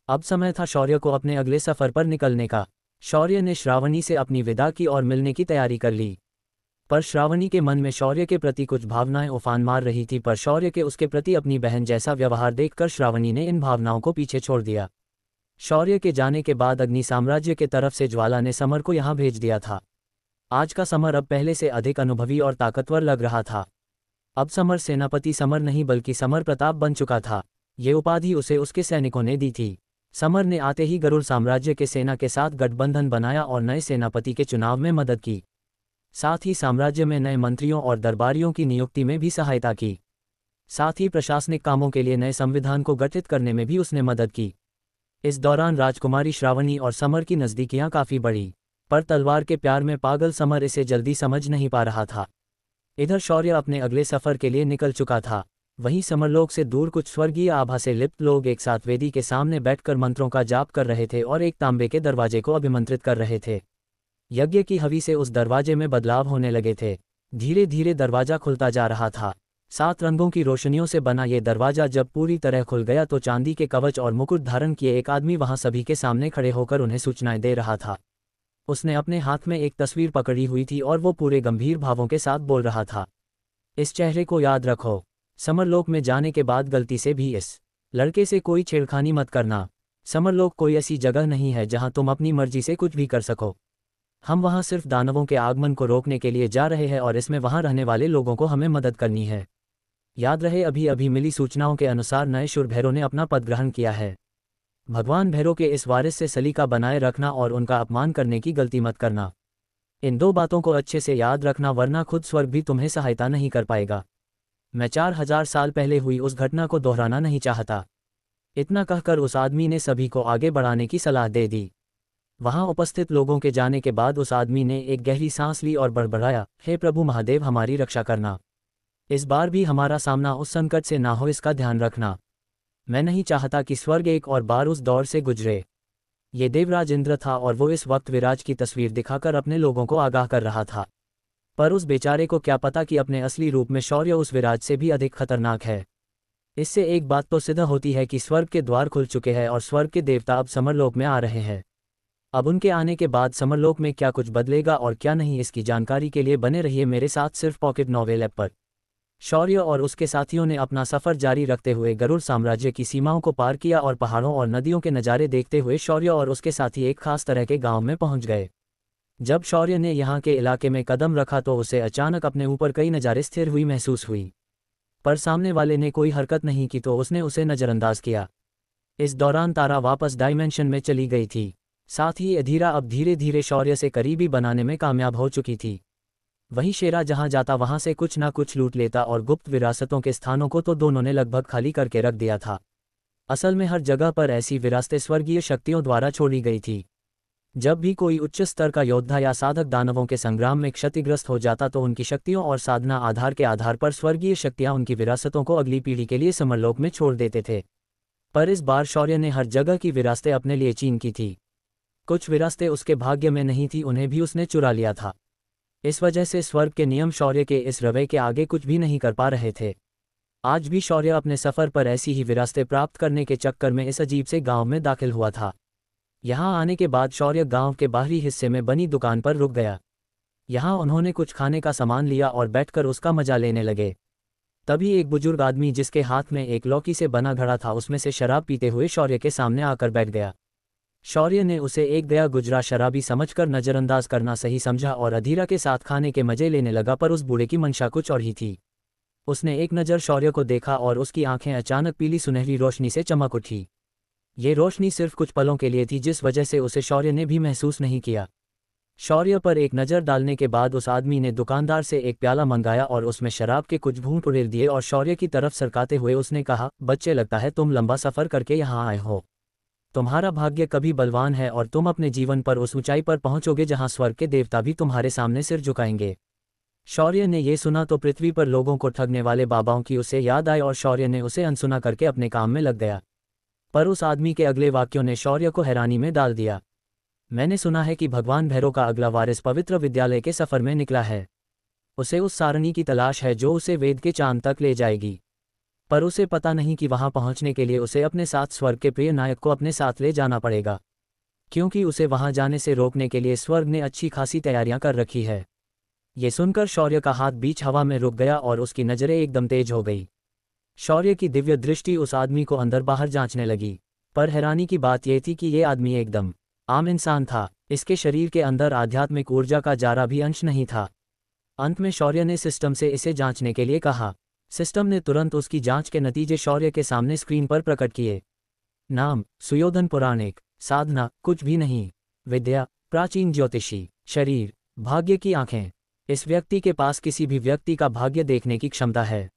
अब समय था शौर्य को अपने अगले सफर पर निकलने का। शौर्य ने श्रावणी से अपनी विदा की और मिलने की तैयारी कर ली। पर श्रावणी के मन में शौर्य के प्रति कुछ भावनाएं उफान मार रही थी, पर शौर्य के उसके प्रति अपनी बहन जैसा व्यवहार देखकर श्रावणी ने इन भावनाओं को पीछे छोड़ दिया। शौर्य के जाने के बाद अग्नि साम्राज्य के तरफ से ज्वाला ने समर को यहाँ भेज दिया था। आज का समर अब पहले से अधिक अनुभवी और ताकतवर लग रहा था। अब समर सेनापति समर नहीं बल्कि समर प्रताप बन चुका था। ये उपाधि उसे उसके सैनिकों ने दी थी। समर ने आते ही गरुड़ साम्राज्य के सेना के साथ गठबंधन बनाया और नए सेनापति के चुनाव में मदद की। साथ ही साम्राज्य में नए मंत्रियों और दरबारियों की नियुक्ति में भी सहायता की। साथ ही प्रशासनिक कामों के लिए नए संविधान को गठित करने में भी उसने मदद की। इस दौरान राजकुमारी श्रावणी और समर की नज़दीकियां काफ़ी बढ़ी, पर तलवार के प्यार में पागल समर इसे जल्दी समझ नहीं पा रहा था। इधर शौर्य अपने अगले सफ़र के लिए निकल चुका था। वहीं समरलोक से दूर कुछ स्वर्गीय आभा से लिप्त लोग एक साथ वेदी के सामने बैठकर मंत्रों का जाप कर रहे थे और एक तांबे के दरवाजे को अभिमंत्रित कर रहे थे। यज्ञ की हवि से उस दरवाजे में बदलाव होने लगे थे। धीरे धीरे दरवाजा खुलता जा रहा था। 7 रंगों की रोशनियों से बना ये दरवाजा जब पूरी तरह खुल गया तो चांदी के कवच और मुकुट धारण किए एक आदमी वहां सभी के सामने खड़े होकर उन्हें सूचनाएं दे रहा था। उसने अपने हाथ में एक तस्वीर पकड़ी हुई थी और वो पूरे गंभीर भावों के साथ बोल रहा था। इस चेहरे को याद रखो। समरलोक में जाने के बाद गलती से भी इस लड़के से कोई छेड़खानी मत करना। समरलोक कोई ऐसी जगह नहीं है जहां तुम अपनी मर्जी से कुछ भी कर सको। हम वहां सिर्फ दानवों के आगमन को रोकने के लिए जा रहे हैं और इसमें वहां रहने वाले लोगों को हमें मदद करनी है। याद रहे, अभी अभी मिली सूचनाओं के अनुसार नए शूर भैरव ने अपना पद ग्रहण किया है। भगवान भैरव के इस वारिस से सलीका बनाए रखना और उनका अपमान करने की गलती मत करना। इन 2 बातों को अच्छे से याद रखना, वरना खुद स्वर्ग भी तुम्हें सहायता नहीं कर पाएगा। मैं 4000 साल पहले हुई उस घटना को दोहराना नहीं चाहता। इतना कहकर उस आदमी ने सभी को आगे बढ़ाने की सलाह दे दी। वहां उपस्थित लोगों के जाने के बाद उस आदमी ने एक गहरी सांस ली और बड़बड़ाया, हे प्रभु महादेव, हमारी रक्षा करना। इस बार भी हमारा सामना उस संकट से ना हो, इसका ध्यान रखना। मैं नहीं चाहता कि स्वर्ग एक और बार उस दौर से गुजरे। ये देवराज इंद्र था और वो इस वक्त विराज की तस्वीर दिखाकर अपने लोगों को आगाह कर रहा था। पर उस बेचारे को क्या पता कि अपने असली रूप में शौर्य उस विराज से भी अधिक खतरनाक है। इससे एक बात तो सिद्ध होती है कि स्वर्ग के द्वार खुल चुके हैं और स्वर्ग के देवता अब समरलोक में आ रहे हैं। अब उनके आने के बाद समरलोक में क्या कुछ बदलेगा और क्या नहीं, इसकी जानकारी के लिए बने रहिए मेरे साथ सिर्फ पॉकेट नॉवेल ऐप पर। शौर्य और उसके साथियों ने अपना सफर जारी रखते हुए गरुड़ साम्राज्य की सीमाओं को पार किया और पहाड़ों और नदियों के नज़ारे देखते हुए शौर्य और उसके साथी एक खास तरह के गांव में पहुंच गए। जब शौर्य ने यहाँ के इलाके में कदम रखा तो उसे अचानक अपने ऊपर कई नज़ारे स्थिर हुई महसूस हुई, पर सामने वाले ने कोई हरकत नहीं की तो उसने उसे नज़रअंदाज किया। इस दौरान तारा वापस डायमेंशन में चली गई थी। साथ ही अधीरा अब धीरे धीरे शौर्य से करीबी बनाने में कामयाब हो चुकी थी। वहीं शेरा जहां जाता वहां से कुछ ना कुछ लूट लेता और गुप्त विरासतों के स्थानों को तो दोनों ने लगभग खाली करके रख दिया था। असल में हर जगह पर ऐसी विरासतें स्वर्गीय शक्तियों द्वारा छोड़ी गई थी। जब भी कोई उच्च स्तर का योद्धा या साधक दानवों के संग्राम में क्षतिग्रस्त हो जाता तो उनकी शक्तियों और साधना आधार के आधार पर स्वर्गीय शक्तियां उनकी विरासतों को अगली पीढ़ी के लिए समरलोक में छोड़ देते थे। पर इस बार शौर्य ने हर जगह की विरासतें अपने लिए छीन की थी। कुछ विरासतें उसके भाग्य में नहीं थी, उन्हें भी उसने चुरा लिया था। इस वजह से स्वर्ग के नियम शौर्य के इस रवैये के आगे कुछ भी नहीं कर पा रहे थे। आज भी शौर्य अपने सफ़र पर ऐसी ही विरासतें प्राप्त करने के चक्कर में इस अजीब से गांव में दाखिल हुआ था। यहाँ आने के बाद शौर्य गांव के बाहरी हिस्से में बनी दुकान पर रुक गया। यहाँ उन्होंने कुछ खाने का सामान लिया और बैठकर उसका मजा लेने लगे। तभी एक बुजुर्ग आदमी जिसके हाथ में एक लौकी से बना घड़ा था उसमें से शराब पीते हुए शौर्य के सामने आकर बैठ गया। शौर्य ने उसे एक गया गुजरा शराबी समझकर नज़रअंदाज करना सही समझा और अधीरा के साथ खाने के मजे लेने लगा, पर उस बूढ़े की मंशा कुछ और ही थी। उसने एक नज़र शौर्य को देखा और उसकी आंखें अचानक पीली सुनहरी रोशनी से चमक उठी। ये रोशनी सिर्फ कुछ पलों के लिए थी, जिस वजह से उसे शौर्य ने भी महसूस नहीं किया। शौर्य पर एक नज़र डालने के बाद उस आदमी ने दुकानदार से एक प्याला मंगाया और उसमें शराब के कुछ घूंट उड़ेल दिए और शौर्य की तरफ सरकाते हुए उसने कहा, बच्चे, लगता है तुम लंबा सफ़र करके यहाँ आए हो। तुम्हारा भाग्य कभी बलवान है और तुम अपने जीवन पर उस ऊंचाई पर पहुंचोगे जहां स्वर्ग के देवता भी तुम्हारे सामने सिर झुकाएंगे। शौर्य ने ये सुना तो पृथ्वी पर लोगों को ठगने वाले बाबाओं की उसे याद आई और शौर्य ने उसे अनसुना करके अपने काम में लग गया। पर उस आदमी के अगले वाक्यों ने शौर्य को हैरानी में डाल दिया। मैंने सुना है कि भगवान भैरव का अगला वारिस पवित्र विद्यालय के सफर में निकला है। उसे उस सारणी की तलाश है जो उसे वेद के चांद तक ले जाएगी। पर उसे पता नहीं कि वहां पहुंचने के लिए उसे अपने साथ स्वर्ग के प्रिय नायक को अपने साथ ले जाना पड़ेगा, क्योंकि उसे वहां जाने से रोकने के लिए स्वर्ग ने अच्छी खासी तैयारियां कर रखी है। ये सुनकर शौर्य का हाथ बीच हवा में रुक गया और उसकी नज़रें एकदम तेज हो गई। शौर्य की दिव्य दृष्टि उस आदमी को अंदर बाहर जांचने लगी। पर हैरानी की बात यह थी कि ये आदमी एकदम आम इंसान था। इसके शरीर के अंदर आध्यात्मिक ऊर्जा का जरा भी अंश नहीं था। अंत में शौर्य ने सिस्टम से इसे जांचने के लिए कहा। सिस्टम ने तुरंत उसकी जांच के नतीजे शौर्य के सामने स्क्रीन पर प्रकट किए। नाम सुयोधन पुराणिक। साधना कुछ भी नहीं। विद्या प्राचीन ज्योतिषी। शरीर भाग्य की आंखें। इस व्यक्ति के पास किसी भी व्यक्ति का भाग्य देखने की क्षमता है।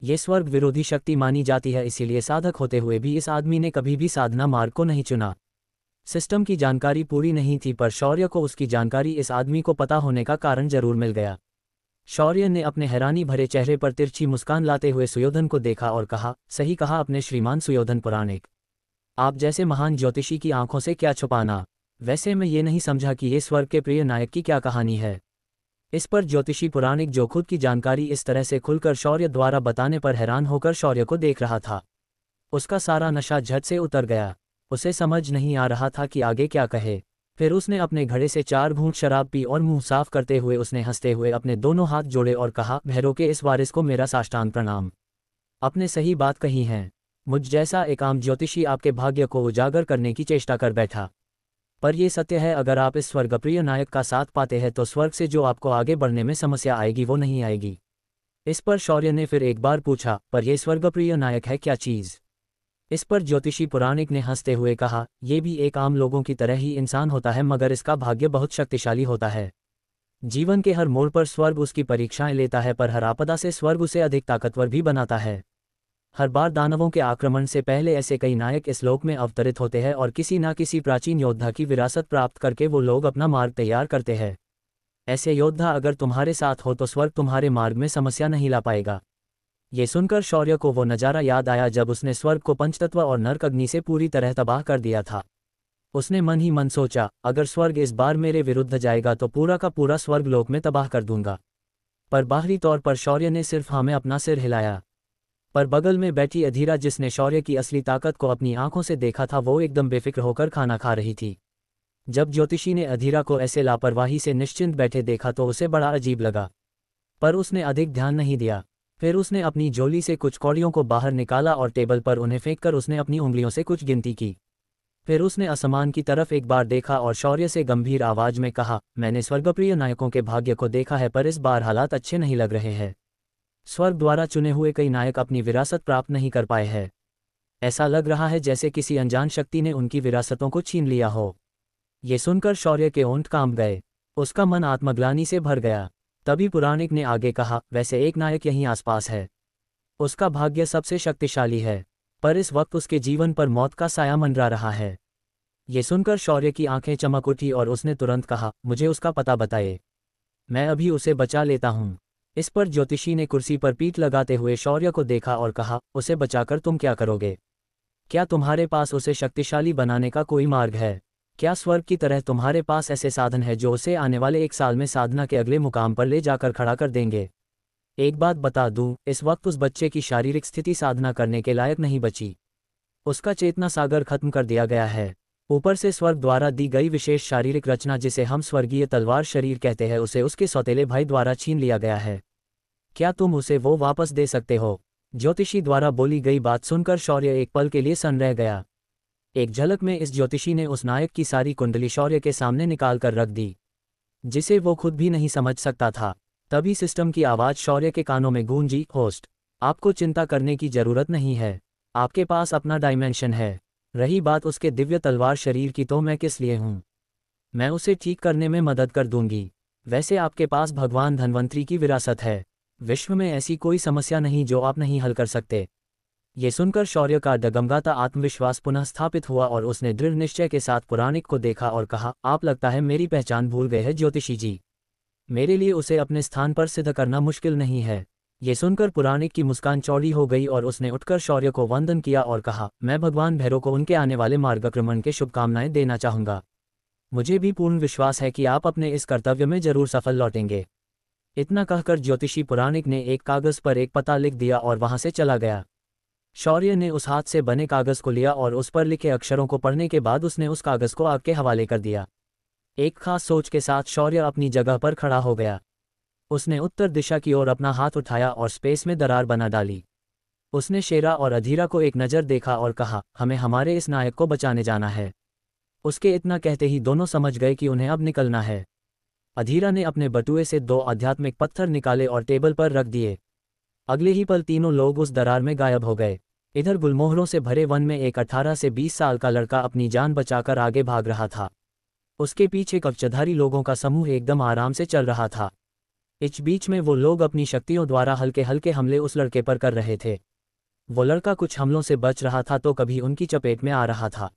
ये स्वर्ग विरोधी शक्ति मानी जाती है, इसीलिए साधक होते हुए भी इस आदमी ने कभी भी साधना मार्ग को नहीं चुना। सिस्टम की जानकारी पूरी नहीं थी, पर शौर्य को उसकी जानकारी इस आदमी को पता होने का कारण जरूर मिल गया। शौर्य ने अपने हैरानी भरे चेहरे पर तिरछी मुस्कान लाते हुए सुयोधन को देखा और कहा, सही कहा अपने श्रीमान सुयोधन पुराणिक। आप जैसे महान ज्योतिषी की आंखों से क्या छुपाना। वैसे मैं ये नहीं समझा कि ये स्वर्ग के प्रिय नायक की क्या कहानी है। इस पर ज्योतिषी पुराणिक, जो खुद की जानकारी इस तरह से खुलकर शौर्य द्वारा बताने पर हैरान होकर शौर्य को देख रहा था। उसका सारा नशा झट से उतर गया। उसे समझ नहीं आ रहा था कि आगे क्या कहे। फिर उसने अपने घड़े से 4 घूंट शराब पी और मुंह साफ करते हुए उसने हंसते हुए अपने दोनों हाथ जोड़े और कहा, भैरव के इस वारिस को मेरा साष्टांग प्रणाम। आपने सही बात कही है। मुझ जैसा एक आम ज्योतिषी आपके भाग्य को उजागर करने की चेष्टा कर बैठा। पर यह सत्य है, अगर आप इस स्वर्गप्रिय नायक का साथ पाते हैं तो स्वर्ग से जो आपको आगे बढ़ने में समस्या आएगी वो नहीं आएगी। इस पर शौर्य ने फिर एक बार पूछा, पर यह स्वर्गप्रिय नायक है क्या चीज़? इस पर ज्योतिषी पुराणिक ने हंसते हुए कहा, यह भी एक आम लोगों की तरह ही इंसान होता है, मगर इसका भाग्य बहुत शक्तिशाली होता है। जीवन के हर मोड़ पर स्वर्ग उसकी परीक्षाएं लेता है, पर हर आपदा से स्वर्ग उसे अधिक ताकतवर भी बनाता है। हर बार दानवों के आक्रमण से पहले ऐसे कई नायक इस लोक में अवतरित होते हैं और किसी न किसी प्राचीन योद्धा की विरासत प्राप्त करके वो लोग अपना मार्ग तैयार करते हैं। ऐसे योद्धा अगर तुम्हारे साथ हो तो स्वर्ग तुम्हारे मार्ग में समस्या नहीं ला पाएगा। ये सुनकर शौर्य को वो नज़ारा याद आया जब उसने स्वर्ग को पंचतत्व और नरक अग्नि से पूरी तरह तबाह कर दिया था। उसने मन ही मन सोचा, अगर स्वर्ग इस बार मेरे विरुद्ध जाएगा तो पूरा का पूरा स्वर्ग लोक में तबाह कर दूंगा। पर बाहरी तौर पर शौर्य ने सिर्फ हाँ में अपना सिर हिलाया। पर बगल में बैठी अधीरा, जिसने शौर्य की असली ताकत को अपनी आंखों से देखा था, वो एकदम बेफिक्र होकर खाना खा रही थी। जब ज्योतिषी ने अधीरा को ऐसे लापरवाही से निश्चिंत बैठे देखा तो उसे बड़ा अजीब लगा, पर उसने अधिक ध्यान नहीं दिया। फिर उसने अपनी झोली से कुछ कौड़ियों को बाहर निकाला और टेबल पर उन्हें फेंककर उसने अपनी उंगलियों से कुछ गिनती की। फिर उसने आसमान की तरफ एक बार देखा और शौर्य से गंभीर आवाज में कहा, मैंने स्वर्गप्रिय नायकों के भाग्य को देखा है, पर इस बार हालात अच्छे नहीं लग रहे हैं। स्वर्ग द्वारा चुने हुए कई नायक अपनी विरासत प्राप्त नहीं कर पाए हैं। ऐसा लग रहा है जैसे किसी अनजान शक्ति ने उनकी विरासतों को छीन लिया हो। ये सुनकर शौर्य के ओंठ कांप गए। उसका मन आत्मग्लानि से भर गया। तभी पुराणिक ने आगे कहा, वैसे एक नायक यहीं आसपास है। उसका भाग्य सबसे शक्तिशाली है, पर इस वक्त उसके जीवन पर मौत का साया मंडरा रहा है। ये सुनकर शौर्य की आंखें चमक उठी और उसने तुरंत कहा, मुझे उसका पता बताइए, मैं अभी उसे बचा लेता हूँ। इस पर ज्योतिषी ने कुर्सी पर पीठ लगाते हुए शौर्य को देखा और कहा, उसे बचाकर तुम क्या करोगे? क्या तुम्हारे पास उसे शक्तिशाली बनाने का कोई मार्ग है? क्या स्वर्ग की तरह तुम्हारे पास ऐसे साधन है जो उसे आने वाले 1 साल में साधना के अगले मुकाम पर ले जाकर खड़ा कर देंगे? एक बात बता दूं, इस वक्त उस बच्चे की शारीरिक स्थिति साधना करने के लायक नहीं बची। उसका चेतना सागर खत्म कर दिया गया है। ऊपर से स्वर्ग द्वारा दी गई विशेष शारीरिक रचना, जिसे हम स्वर्गीय तलवार शरीर कहते हैं, उसे उसके सौतेले भाई द्वारा छीन लिया गया है। क्या तुम उसे वो वापस दे सकते हो? ज्योतिषी द्वारा बोली गई बात सुनकर शौर्य एक पल के लिए सन्न रह गया। एक झलक में इस ज्योतिषी ने उस नायक की सारी कुंडली शौर्य के सामने निकाल कर रख दी, जिसे वो खुद भी नहीं समझ सकता था। तभी सिस्टम की आवाज़ शौर्य के कानों में गूंजी, होस्ट, आपको चिंता करने की जरूरत नहीं है, आपके पास अपना डायमेंशन है। रही बात उसके दिव्य तलवार शरीर की, तो मैं किस लिए हूँ? मैं उसे ठीक करने में मदद कर दूंगी। वैसे आपके पास भगवान धन्वंतरी की विरासत है। विश्व में ऐसी कोई समस्या नहीं जो आप नहीं हल कर सकते। ये सुनकर शौर्य का डगमगाता आत्मविश्वास पुनः स्थापित हुआ और उसने दृढ़ निश्चय के साथ पुराणिक को देखा और कहा, आप लगता है मेरी पहचान भूल गए हैं ज्योतिषी जी। मेरे लिए उसे अपने स्थान पर सिद्ध करना मुश्किल नहीं है। ये सुनकर पुराणिक की मुस्कान चौड़ी हो गई और उसने उठकर शौर्य को वंदन किया और कहा, मैं भगवान भैरव को उनके आने वाले मार्गक्रमण के शुभकामनाएं देना चाहूँगा। मुझे भी पूर्ण विश्वास है कि आप अपने इस कर्तव्य में जरूर सफल लौटेंगे। इतना कहकर ज्योतिषी पुराणिक ने एक कागज पर एक पता लिख दिया और वहां से चला गया। शौर्य ने उस हाथ से बने कागज को लिया और उस पर लिखे अक्षरों को पढ़ने के बाद उसने उस कागज को आग के हवाले कर दिया। एक खास सोच के साथ शौर्य अपनी जगह पर खड़ा हो गया। उसने उत्तर दिशा की ओर अपना हाथ उठाया और स्पेस में दरार बना डाली। उसने शेरा और अधीरा को एक नज़र देखा और कहा, हमें हमारे इस नायक को बचाने जाना है। उसके इतना कहते ही दोनों समझ गए कि उन्हें अब निकलना है। अधीरा ने अपने बटुए से 2 आध्यात्मिक पत्थर निकाले और टेबल पर रख दिए। अगले ही पल तीनों लोग उस दरार में गायब हो गए। इधर गुलमोहरों से भरे वन में एक 18 से 20 साल का लड़का अपनी जान बचाकर आगे भाग रहा था। उसके पीछे कवचधारी लोगों का समूह एकदम आराम से चल रहा था। इस बीच में वो लोग अपनी शक्तियों द्वारा हल्के हल्के हमले उस लड़के पर कर रहे थे। वो लड़का कुछ हमलों से बच रहा था तो कभी उनकी चपेट में आ रहा था।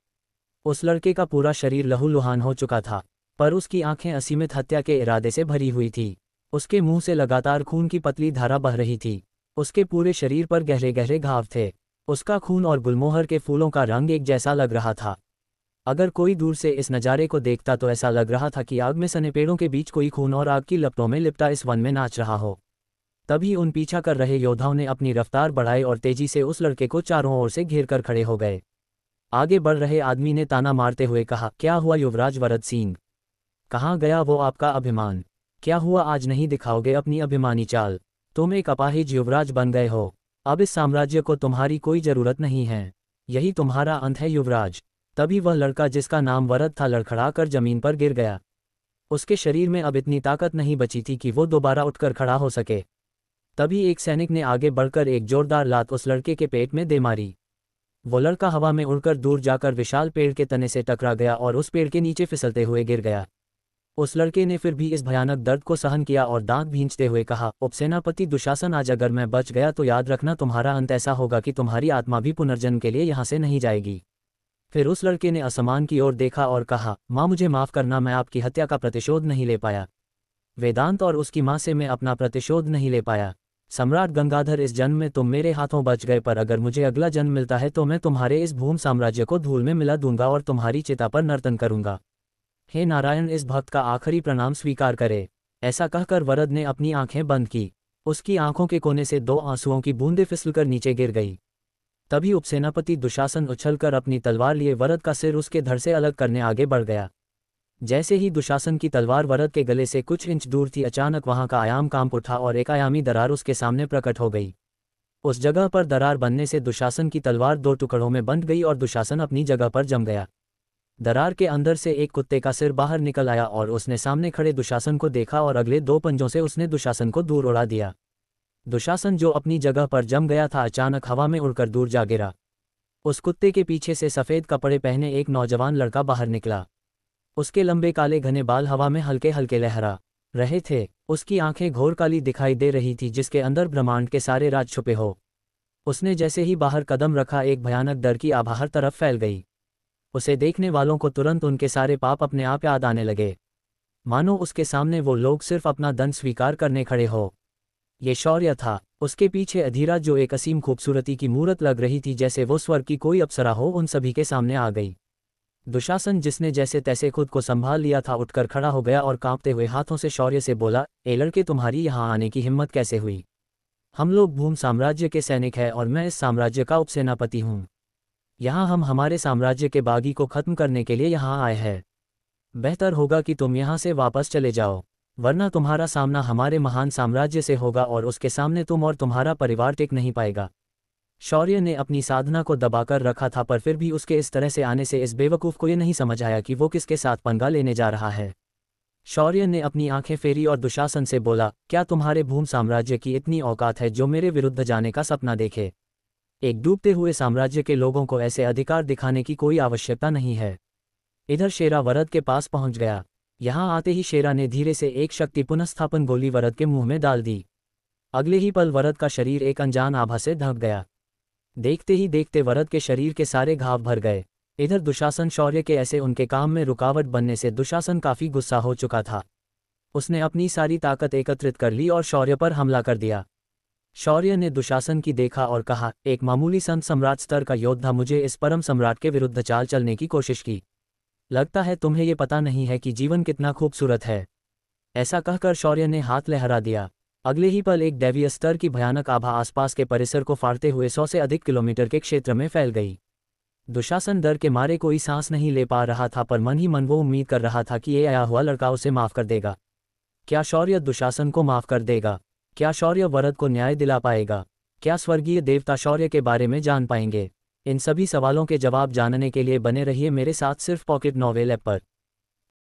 उस लड़के का पूरा शरीर लहूलुहान हो चुका था, पर उसकी आंखें असीमित हत्या के इरादे से भरी हुई थी। उसके मुंह से लगातार खून की पतली धारा बह रही थी। उसके पूरे शरीर पर गहरे गहरे घाव थे। उसका खून और गुलमोहर के फूलों का रंग एक जैसा लग रहा था। अगर कोई दूर से इस नज़ारे को देखता तो ऐसा लग रहा था कि आग में सने पेड़ों के बीच कोई खून और आग की लपटों में लिपटा इस वन में नाच रहा हो। तभी उन पीछा कर रहे योद्धाओं ने अपनी रफ्तार बढ़ाई और तेजी से उस लड़के को चारों ओर से घेर कर खड़े हो गए। आगे बढ़ रहे आदमी ने ताना मारते हुए कहा, क्या हुआ युवराज वरद सिंह? कहाँ गया वो आपका अभिमान? क्या हुआ, आज नहीं दिखाओगे अपनी अभिमानी चाल? तुम एक अपाहिज युवराज बन गए हो। अब इस साम्राज्य को तुम्हारी कोई जरूरत नहीं है। यही तुम्हारा अंत है युवराज। तभी वह लड़का जिसका नाम वरद था लड़खड़ाकर जमीन पर गिर गया। उसके शरीर में अब इतनी ताकत नहीं बची थी कि वो दोबारा उठकर खड़ा हो सके। तभी एक सैनिक ने आगे बढ़कर एक जोरदार लात उस लड़के के पेट में दे मारी। वो लड़का हवा में उड़कर दूर जाकर विशाल पेड़ के तने से टकरा गया और उस पेड़ के नीचे फिसलते हुए गिर गया। उस लड़के ने फिर भी इस भयानक दर्द को सहन किया और दांत भींचते हुए कहा, उपसेनापति दुशासन, आज अगर मैं बच गया तो याद रखना तुम्हारा अंत ऐसा होगा कि तुम्हारी आत्मा भी पुनर्जन्म के लिए यहाँ से नहीं जाएगी। फिर उस लड़के ने आसमान की ओर देखा और कहा, माँ मुझे माफ़ करना, मैं आपकी हत्या का प्रतिशोध नहीं ले पाया। वेदांत और उसकी माँ से मैं अपना प्रतिशोध नहीं ले पाया। सम्राट गंगाधर, इस जन्म में तुम मेरे हाथों बच गए, पर अगर मुझे अगला जन्म मिलता है तो मैं तुम्हारे इस भूम साम्राज्य को धूल में मिला दूंगा और तुम्हारी चिता पर नर्तन करूंगा। हे नारायण, इस भक्त का आखिरी प्रणाम स्वीकार करे। ऐसा कहकर वरद ने अपनी आंखें बंद की। उसकी आंखों के कोने से 2 आंसुओं की बूंदें फिसलकर नीचे गिर गई। तभी उपसेनापति दुशासन उछलकर अपनी तलवार लिए वरद का सिर उसके धड़ से अलग करने आगे बढ़ गया। जैसे ही दुशासन की तलवार वरद के गले से कुछ इंच दूर थी, अचानक वहां का आयाम कांप उठा और एक आयामी दरार उसके सामने प्रकट हो गई। उस जगह पर दरार बनने से दुशासन की तलवार 2 टुकड़ों में बंट गई और दुशासन अपनी जगह पर जम गया। दरार के अंदर से एक कुत्ते का सिर बाहर निकल आया और उसने सामने खड़े दुशासन को देखा और अगले 2 पंजों से उसने दुशासन को दूर उड़ा दिया। दुशासन जो अपनी जगह पर जम गया था, अचानक हवा में उड़कर दूर जा गिरा। उस कुत्ते के पीछे से सफ़ेद कपड़े पहने एक नौजवान लड़का बाहर निकला। उसके लंबे काले घने बाल हवा में हल्के हल्के लहरा रहे थे। उसकी आंखें घोर काली दिखाई दे रही थी, जिसके अंदर ब्रह्मांड के सारे राज छुपे हो। उसने जैसे ही बाहर कदम रखा, एक भयानक डर की आभा हर तरफ फैल गई। उसे देखने वालों को तुरंत उनके सारे पाप अपने आप याद आने लगे, मानो उसके सामने वो लोग सिर्फ अपना दंड स्वीकार करने खड़े हो। ये शौर्य था। उसके पीछे अधीरा, जो एक असीम खूबसूरती की मूरत लग रही थी, जैसे वो स्वर्ग की कोई अप्सरा हो, उन सभी के सामने आ गई। दुशासन, जिसने जैसे तैसे खुद को संभाल लिया था, उठकर खड़ा हो गया और कांपते हुए हाथों से शौर्य से बोला, ए लड़के, तुम्हारी यहाँ आने की हिम्मत कैसे हुई? हम लोग भूम साम्राज्य के सैनिक हैं और मैं इस साम्राज्य का उपसेनापति हूँ। यहाँ हम हमारे साम्राज्य के बागी को खत्म करने के लिए यहाँ आए हैं। बेहतर होगा कि तुम यहाँ से वापस चले जाओ, वरना तुम्हारा सामना हमारे महान साम्राज्य से होगा और उसके सामने तुम और तुम्हारा परिवार टिक नहीं पाएगा। शौर्य ने अपनी साधना को दबाकर रखा था, पर फिर भी उसके इस तरह से आने से इस बेवकूफ़ को ये नहीं समझ आया कि वो किसके साथ पंगा लेने जा रहा है। शौर्य ने अपनी आंखें फेरी और दुशासन से बोला, क्या तुम्हारे भूम साम्राज्य की इतनी औकात है जो मेरे विरुद्ध जाने का सपना देखे? एक डूबते हुए साम्राज्य के लोगों को ऐसे अधिकार दिखाने की कोई आवश्यकता नहीं है। इधर शेरा वरद के पास पहुंच गया। यहाँ आते ही शेरा ने धीरे से एक शक्ति पुनःस्थापन गोली वरद के मुंह में डाल दी। अगले ही पल वरद का शरीर एक अनजान आभा से ढक गया। देखते ही देखते वरद के शरीर के सारे घाव भर गए। इधर दुशासन, शौर्य के ऐसे उनके काम में रुकावट बनने से दुशासन काफी गुस्सा हो चुका था। उसने अपनी सारी ताकत एकत्रित कर ली और शौर्य पर हमला कर दिया। शौर्य ने दुशासन की देखा और कहा, एक मामूली संत सम्राट स्तर का योद्धा मुझे इस परम सम्राट के विरुद्ध चाल चलने की कोशिश की। लगता है तुम्हें ये पता नहीं है कि जीवन कितना खूबसूरत है। ऐसा कहकर शौर्य ने हाथ लहरा दिया। अगले ही पल एक दैवीय स्तर की भयानक आभा आसपास के परिसर को फाड़ते हुए 100 से अधिक किलोमीटर के क्षेत्र में फैल गई। दुशासन डर के मारे कोई सांस नहीं ले पा रहा था, पर मन ही मन वो उम्मीद कर रहा था कि ये आया हुआ लड़का उसे माफ कर देगा। क्या शौर्य दुशासन को माफ कर देगा? क्या शौर्य वरद को न्याय दिला पाएगा? क्या स्वर्गीय देवता शौर्य के बारे में जान पाएंगे? इन सभी सवालों के जवाब जानने के लिए बने रहिए मेरे साथ सिर्फ पॉकेट नॉवेल ऐप पर।